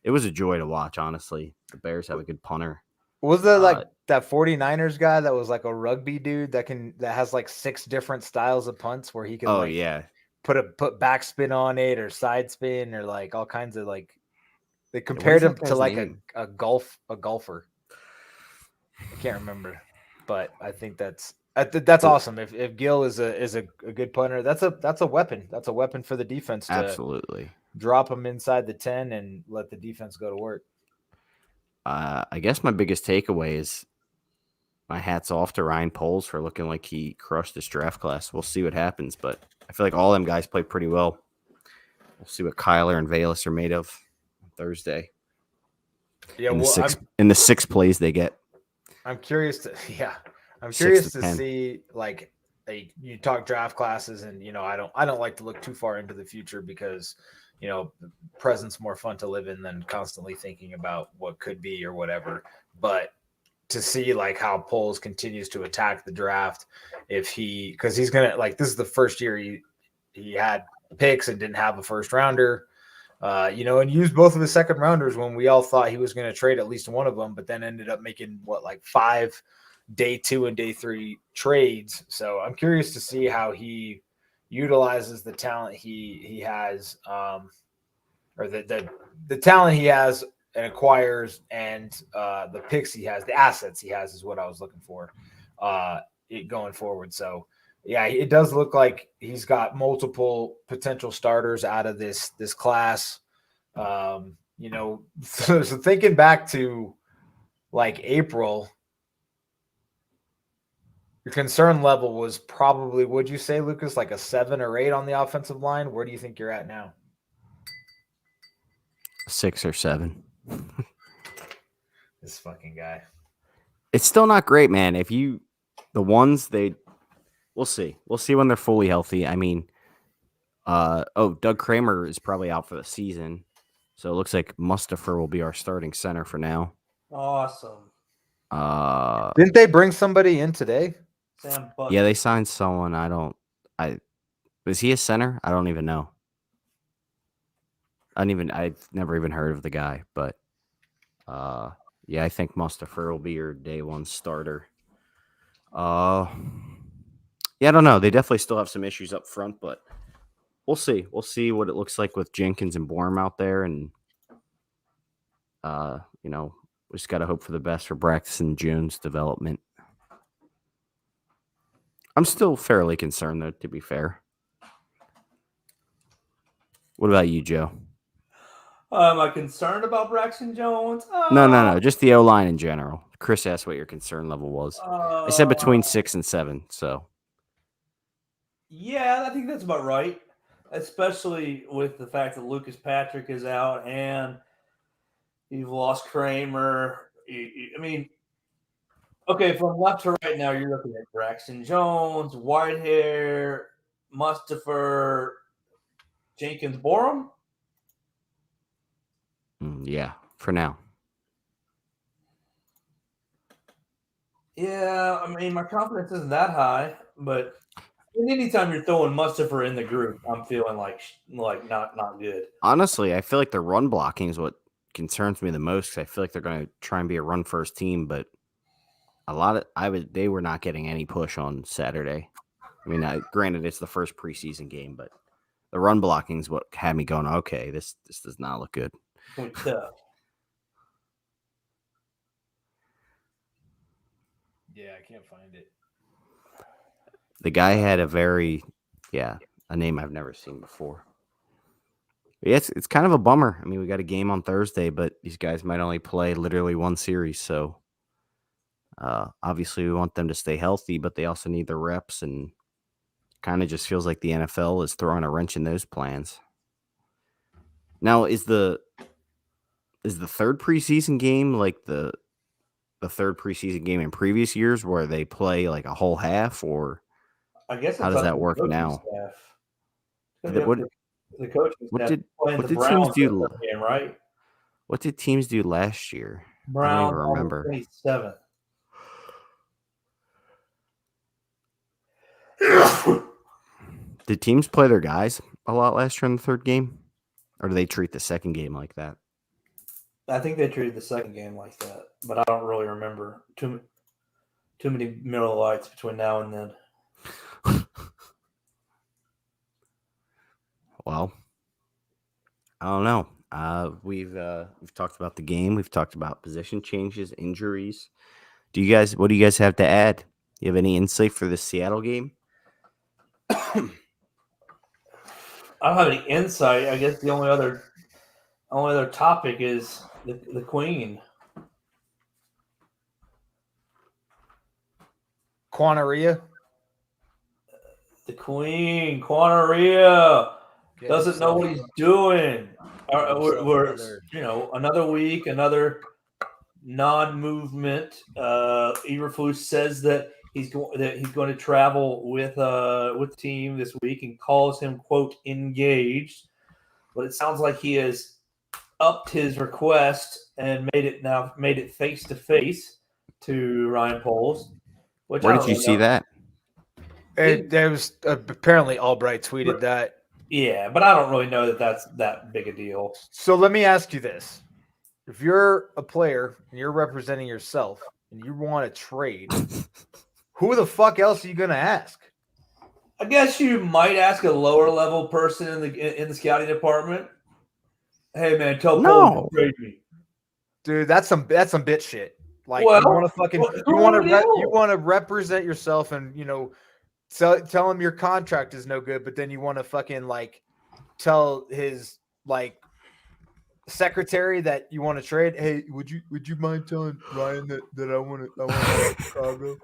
a joy to watch, honestly. The Bears have a good punter. Was there like that 49ers guy that was like a rugby dude that has like 6 different styles of punts where he can Oh like yeah. put backspin on it or side spin or like all kinds of like they What compared is him that to guy's like name? a golfer. I can't remember, but I think that's awesome. If Gill is a good punter, that's a weapon. That's a weapon for the defense to Absolutely. drop him inside the 10 and let the defense go to work. I guess my biggest takeaway is my hat's off to Ryan Poles for looking like he crushed this draft class. We'll see what happens, but I feel like all them guys played pretty well. We'll see what Kyler and Valus are made of on Thursday. Yeah, in the 6 plays they get. I'm curious to I'm 6 curious to to 10. see like you talk draft classes and I don't like to look too far into the future because the present's more fun to live in than constantly thinking about what could be or whatever. But to see like how Poles continues to attack the draft, because he's gonna this is the first year he had picks and didn't have a first rounder. And used both of his second rounders when we all thought he was going to trade at least one of them, but then ended up making 5 day 2 and day 3 trades. So I'm curious to see how he utilizes the talent he has, or the talent he has and acquires, and the picks he has, the assets he has is what I was looking for going forward. So yeah, it does look like he's got multiple potential starters out of this class. So thinking back to like April, your concern level was probably, would you say, Lucas, like a 7 or 8 on the offensive line? Where do you think you're at now? 6 or 7. This fucking guy. It's still not great, man. We'll see. We'll see when they're fully healthy. I mean, Doug Kramer is probably out for the season. So it looks like Mustafer will be our starting center for now. Awesome. Didn't they bring somebody in today? Sam Butler. Yeah, they signed someone. Was he a center? I don't even know. I've never even heard of the guy, but yeah, I think Mustafer will be your day 1 starter. Yeah, I don't know. They definitely still have some issues up front, but we'll see. We'll see what it looks like with Jenkins and Bourne out there, and we just got to hope for the best for Braxton Jones' development. I'm still fairly concerned, though, to be fair. What about you, Joe? Am I concerned about Braxton Jones? No. Just the O-line in general. Chris asked what your concern level was. I said between 6 and 7, so. Yeah, I think that's about right. Especially with the fact that Lucas Patrick is out and you've lost Kramer. I mean, okay, from left to right now, you're looking at Braxton Jones, Whitehair, Mustafer, Jenkins, Borum. Yeah, for now. Yeah, I mean, my confidence isn't that high, but anytime you're throwing Mustafer in the group, I'm feeling like not good. Honestly, I feel like the run blocking is what concerns me the most, because I feel like they're going to try and be a run first team, but they were not getting any push on Saturday. I mean, granted, it's the first preseason game, but the run blocking is what had me going, okay, this does not look good. Tough. Yeah, I can't find it. The guy had a name I've never seen before. Yeah, it's kind of a bummer. I mean, we got a game on Thursday, but these guys might only play literally one series. So obviously, we want them to stay healthy, but they also need the reps, and kind of just feels like the NFL is throwing a wrench in those plans. Now, is the third preseason game like the third preseason game in previous years where they play like a whole half, or I guess how it's does up to that the work coaching now? staff. It's gonna be up to the coaching What staff did playing what the did teams Browns in do? the game, right? What did teams do last year? I don't even Browns on remember. the 27th. Did teams play their guys a lot last year in the third game, or do they treat the second game like that? I think they treated the second game like that, but I don't really remember too many Miller Lights between now and then. Well, I don't know. We've talked about the game. We've talked about position changes, injuries. What do you guys have to add? You have any insight for the Seattle game? I don't have any insight. I guess the only other topic is the Queen. Quanaria The Queen, Quanaria, Get doesn't know himself- what he's doing. himself We're another- another week, another non-movement. Eberflus says that he's going to travel with the team this week and calls him quote engaged. But it sounds like he has upped his request and made it face to face to Ryan Poles. Which Where I did don't you really see know. that? There was apparently Albright tweeted that. Yeah, but I don't really know that that's that big a deal. So let me ask you this: if you're a player and you're representing yourself and you want to trade, who the fuck else are you gonna ask? I guess you might ask a lower level person in the scouting department. Hey man, tell No. Poles to trade me. Dude, that's some bitch shit. Like Well, you want to fucking what you want to do you know? you want to represent yourself and tell him your contract is no good, but then you want to fucking like tell his like secretary that you want to trade. Hey, would you mind telling Ryan that I want to Chicago?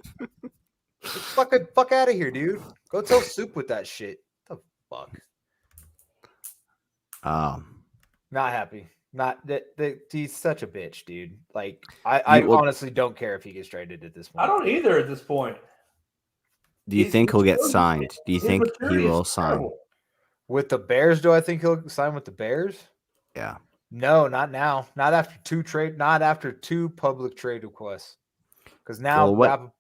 Fuck out of here, dude. Go tell Soup with that shit. What the fuck? Not happy. Not that he's such a bitch, dude. Like I honestly don't care if he gets traded at this point. I don't either at this point. Do you think he'll get signed? Do you think he will sign? With the Bears, do I think he'll sign with the Bears? Yeah. No, not now. Not after two public trade requests. Because now, Well,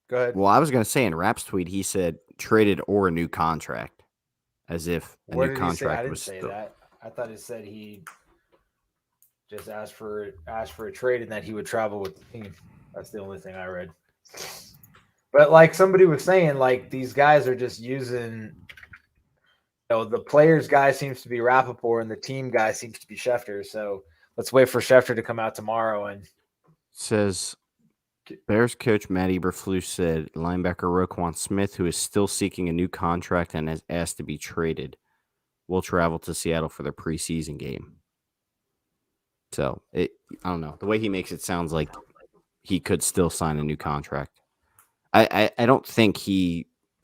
go ahead. Well, I was going to say in Rapp's tweet, he said traded or a new contract, as if a What new did he say? I contract didn't was say still. that. I thought it said he just asked for a trade and that he would travel with the team. That's the only thing I read. But like somebody was saying, like these guys are just using. The players guy seems to be Rappaport and the team guy seems to be Schefter. So let's wait for Schefter to come out tomorrow. And Says Bears coach Matt Eberflus said linebacker Roquan Smith, who is still seeking a new contract and has asked to be traded, will travel to Seattle for their preseason game. So I don't know. The way he makes it sounds like he could still sign a new contract. I don't think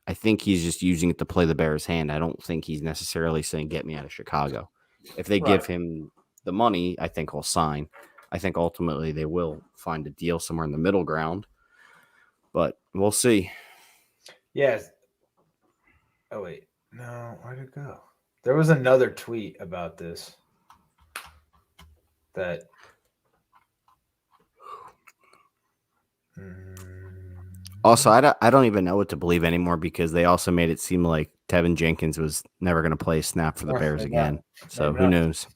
I think he's just using it to play the Bears' hand. I don't think he's necessarily saying, get me out of Chicago. If they give him the money, I think he'll sign. I think ultimately they will find a deal somewhere in the middle ground. But we'll see. yes. Oh, wait. No, where'd it go? There was another tweet about this that. Also, I don't even know what to believe anymore because they also made it seem like Tevin Jenkins was never going to play a snap for the Bears again. So who knows?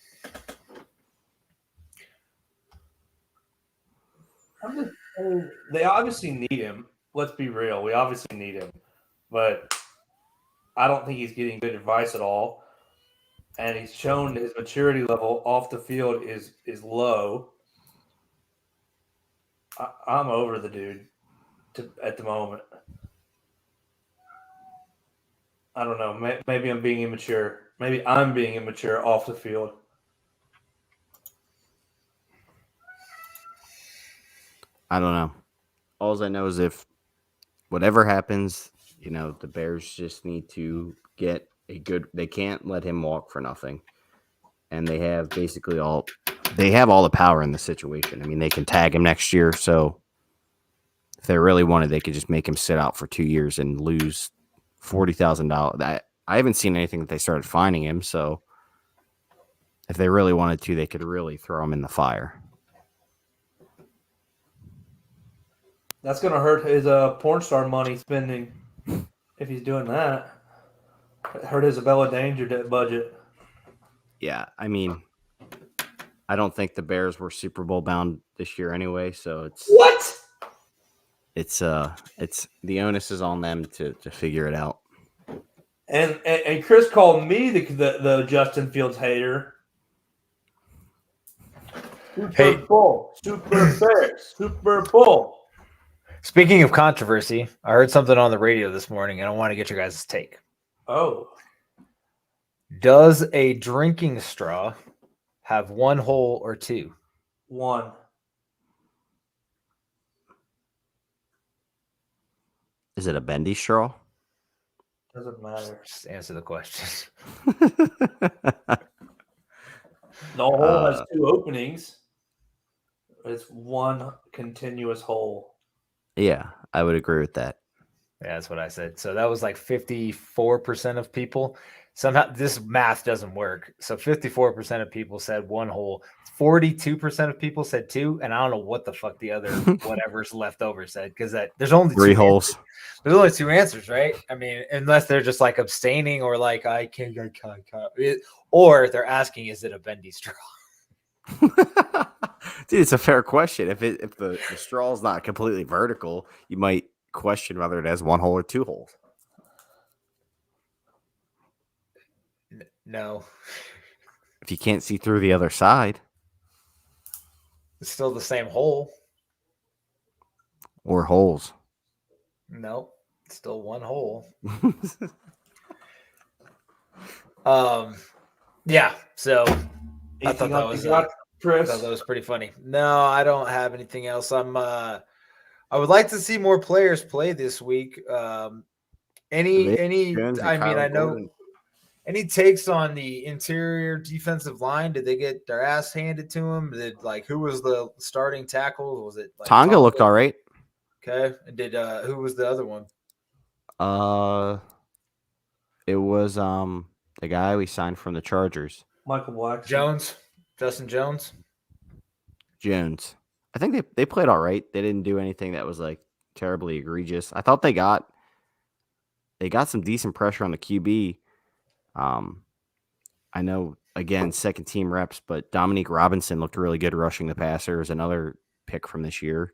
They obviously need him. Let's be real. We obviously need him. But I don't think he's getting good advice at all. And he's shown his maturity level off the field is low. I'm over the dude at the moment. I don't know. Maybe I'm being immature. Maybe I'm being immature off the field. I don't know. All I know is if whatever happens, the Bears just need to get a good. They can't let him walk for nothing, and they have basically all. They have all the power in the situation. I mean, they can tag him next year, so if they really wanted, they could just make him sit out for 2 years and lose $40,000. I haven't seen anything that they started fining him, so if they really wanted to, they could really throw him in the fire. That's going to hurt his porn star money spending if he's doing that. Hurt Isabella Danger budget. Yeah, I mean, I don't think the Bears were Super Bowl bound this year anyway, so it's What? It's the onus is on them to figure it out. And Chris called me the Justin Fields hater. Super Bowl, Super Bears, Super Bowl. Speaking of controversy, I heard something on the radio this morning, and I want to get your guys' take. Oh. Does a drinking straw have one hole or two? One. Is it a bendy straw? Doesn't matter. Just answer the question. The hole has two openings. It's one continuous hole. Yeah, I would agree with that. Yeah, that's what I said. So that was like 54% of people. Somehow this math doesn't work. So 54% of people said one hole. 42% of people said two, and I don't know what the fuck the other whatever's left over said, because there's only three two holes. Answers. There's only two answers, right? I mean, unless they're just like abstaining or like I can't, or they're asking, is it a bendy straw? Dude, it's a fair question. If the straw is not completely vertical, you might question whether it has one hole or two holes. No. If you can't see through the other side. It's still the same hole. Or holes. No, still one hole. Yeah, so I thought that was pretty funny. No, I don't have anything else. I would like to see more players play this week. Any takes on the interior defensive line? Did they get their ass handed to them? Who was the starting tackle? Was it Tonga looked all right. Okay. And who was the other one? It was the guy we signed from the Chargers. Michael Black. Justin Jones. I think they played all right. They didn't do anything that was like terribly egregious. I thought they got some decent pressure on the QB. I know, again, second team reps, but Dominique Robinson looked really good rushing the passer. Is another pick from this year.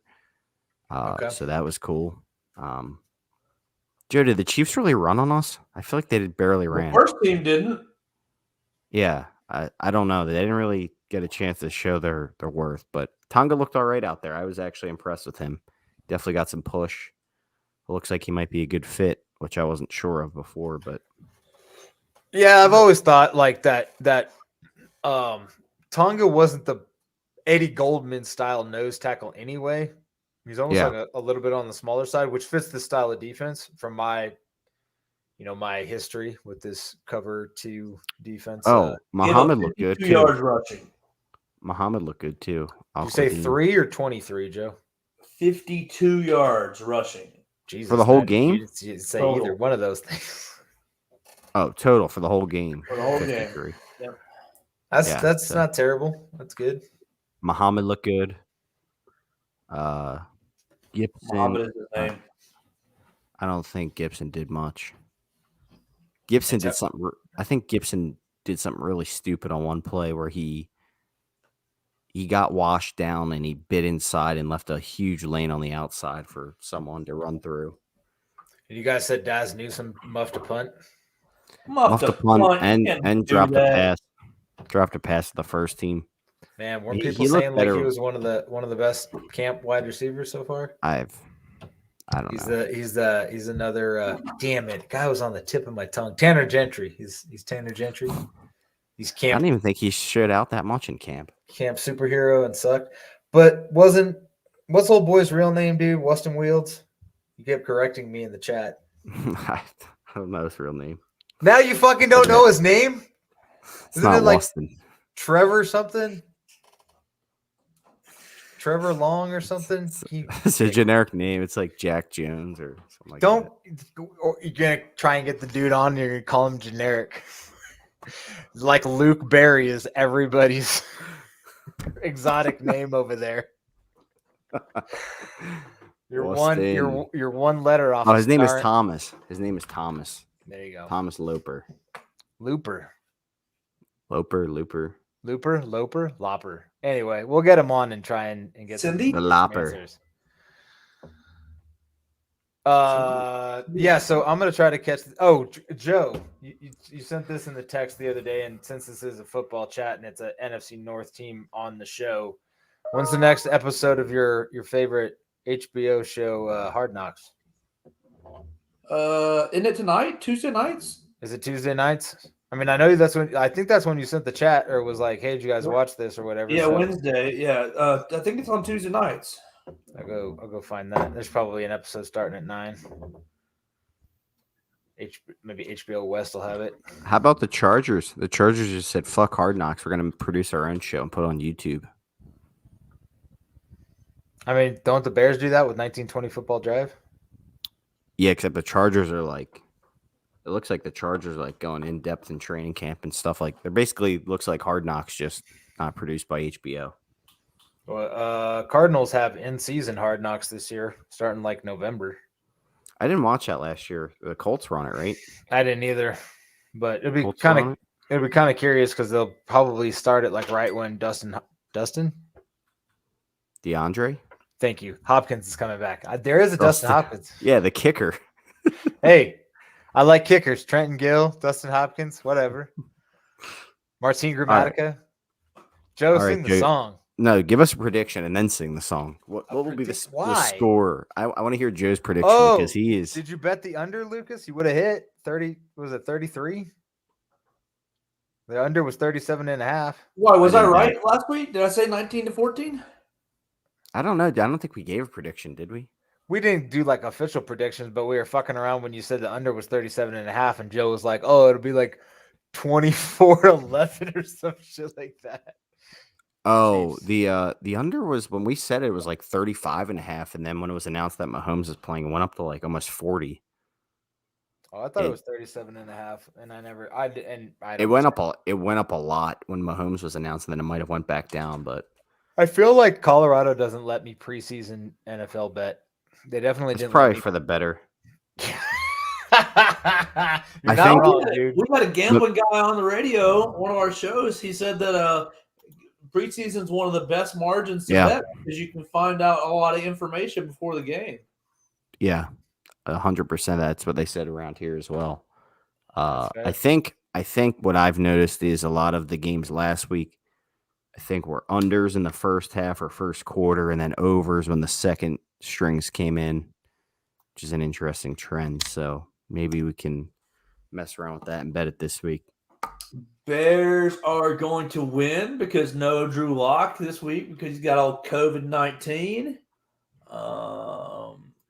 So that was cool. Joe, did the Chiefs really run on us? I feel like they barely ran. The first team didn't. Yeah, I don't know. They didn't really get a chance to show their worth, but Tonga looked all right out there. I was actually impressed with him. Definitely got some push. It looks like he might be a good fit, which I wasn't sure of before, but yeah, I've always thought like that Tonga wasn't the Eddie Goldman style nose tackle anyway. He's almost like a little bit on the smaller side, which fits the style of defense from my history with this cover 2 defense. Muhammad looked good 2 too. yards rushing. Muhammad looked good too. Did you say 3 or 23, Joe? 52 yards rushing. Jesus, for the whole game? You didn't say either one of those things. Oh, total for the whole game. For the whole 53. game. Yep. That's not terrible. That's good. Muhammad looked good. Gibson. Muhammad is his name. I don't think Gibson did much. Gibson did something. I think Gibson did something really stupid on one play where he got washed down and he bit inside and left a huge lane on the outside for someone to run through. And you guys said Daz Newsome muffed a punt? Muffed a punt and dropped a pass. Dropped a pass to the first team. Man, weren't people saying like he was one of the best camp wide receivers so far? I I don't know. He's another. Damn it, guy was on the tip of my tongue. Tanner Gentry. He's Tanner Gentry. He's I camp don't even think he showed out that much in camp. camp superhero and sucked, but what's old boy's real name, dude? Weston Wields. You kept correcting me in the chat. I don't know his real name. Now you fucking don't know his name? It's Isn't not it like Weston. Trevor something? Trevor Long or something? It's a generic name. It's like Jack Jones or something like Don't. that. Or you're gonna try and get the dude on. You're gonna call him generic, like Luke Berry is everybody's exotic name over there. You're one letter off. Oh, his name is Star- Thomas. His name is Thomas. There you go. Thomas Loper. Looper. Looper. Anyway, we'll get him on and try and get Cindy? The some Lopper. answers. Yeah, so I'm gonna try to catch. Joe, you sent this in the text the other day, and since this is a football chat and it's an NFC North team on the show, when's the next episode of your favorite HBO show, Hard Knocks? Isn't it tonight? Tuesday nights? Is it Tuesday nights? I mean, I think that's when you sent the chat or was like, hey, did you guys watch this or whatever? Yeah, so Wednesday. Yeah, I think it's on Tuesday nights. I'll go find that. There's probably an episode starting at 9. Maybe HBO West will have it. How about the Chargers? The Chargers just said, fuck Hard Knocks. We're going to produce our own show and put it on YouTube. I mean, don't the Bears do that with 1920 Football Drive? Yeah, except the Chargers are like, it looks like the Chargers are like going in depth in training camp and stuff like. They're basically looks like Hard Knocks, just not produced by HBO. Well, Cardinals have in-season Hard Knocks this year, starting like November. I didn't watch that last year. The Colts were on it, right? I didn't either, but it'd be Colts kind were on of it? it'd be kind of curious because they'll probably start it like right when Dustin. DeAndre? Thank you. Hopkins is coming back. There is a Dustin Hopkins. Yeah, the kicker. Hey, I like kickers. Trenton Gill, Dustin Hopkins, whatever. Martin Gramatica. Joe, sing the song. No, give us a prediction and then sing the song. What will be the score? I want to hear Joe's prediction because he is. Did you bet the under, Lucas? You would have hit 30. Was it 33? The under was 37.5. Why was I right last week? Did I say 19-14? I don't know. I don't think we gave a prediction, did we? We didn't do like official predictions, but we were fucking around when you said the under was 37.5, and Joe was like, "Oh, it'll be like 24-11 or some shit like that." Oh, jeez. The under was when we said it was like 35.5, and then when it was announced that Mahomes was playing, it went up to like almost 40. Oh, I thought it was 37.5, and it went up a lot when Mahomes was announced, and then it might have went back down, but I feel like Colorado doesn't let me preseason NFL bet. They definitely didn't. Probably for the better. I think we had a gambling guy on the radio, one of our shows. He said that preseason is one of the best margins to bet because you can find out a lot of information before the game. Yeah, 100%. That's what they said around here as well. I think what I've noticed is a lot of the games last week, I think were unders in the first half or first quarter, and then overs when the second strings came in, which is an interesting trend. So maybe we can mess around with that and bet it this week. Bears are going to win because no Drew Lock this week because he's got all COVID-19.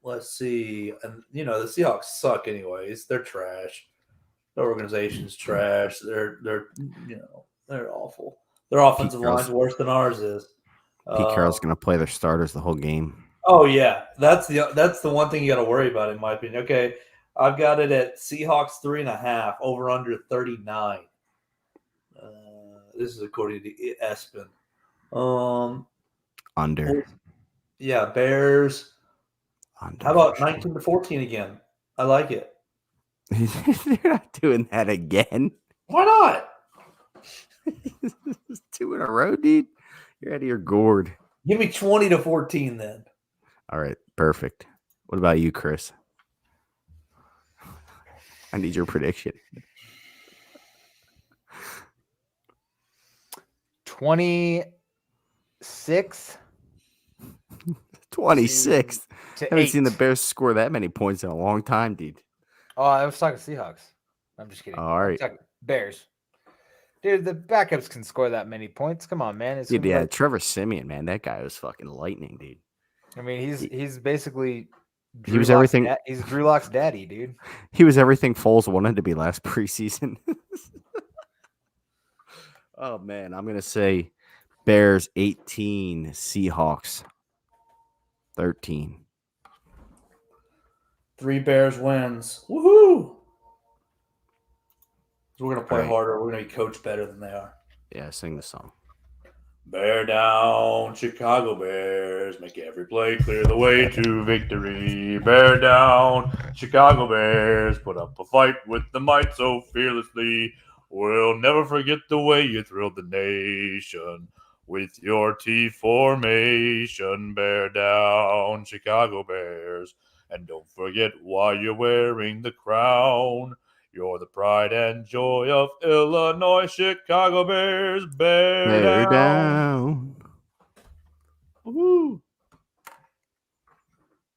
Let's see. And, the Seahawks suck anyways. They're trash. The organization's trash. They're awful. Their offensive line's worse than ours is. Pete Carroll's going to play their starters the whole game. Oh, yeah. That's the one thing you got to worry about, in my opinion. Okay, I've got it at Seahawks 3.5, over under 39. This is according to Espen. Under. Yeah, Bears. Under. How about 19-14 again? I like it. You're not doing that again. Why not? 2 in a row, dude. You're out of your gourd. Give me 20-14 then. All right, perfect. What about you, Chris? I need your prediction. 26. 26th. to Haven't seen the 8. Bears score that many points in a long time, dude. Oh, I was talking Seahawks. I'm just kidding. All I'm right. talking Bears. Dude, the backups can score that many points. Come on, man. It's Dude, gonna be yeah, like, Trevor Siemian, man, that guy was fucking lightning, dude. I mean, he's basically He was Drew Lock's everything. he's Drew Lock's daddy, dude. He was everything Foles wanted to be last preseason. Oh man, I'm gonna say Bears 18, Seahawks 13. 3 Bears wins. Woohoo! We're gonna play Right. harder. We're gonna be coached better than they are. Yeah, sing the song. Bear down, Chicago Bears. Make every play clear the way to victory. Bear down, Chicago Bears. Put up a fight with the might so fearlessly. We'll never forget the way you thrilled the nation with your T formation. Bear down, Chicago Bears. And don't forget why you're wearing the crown. You're the pride and joy of Illinois, Chicago Bears. Bear Bear down. down.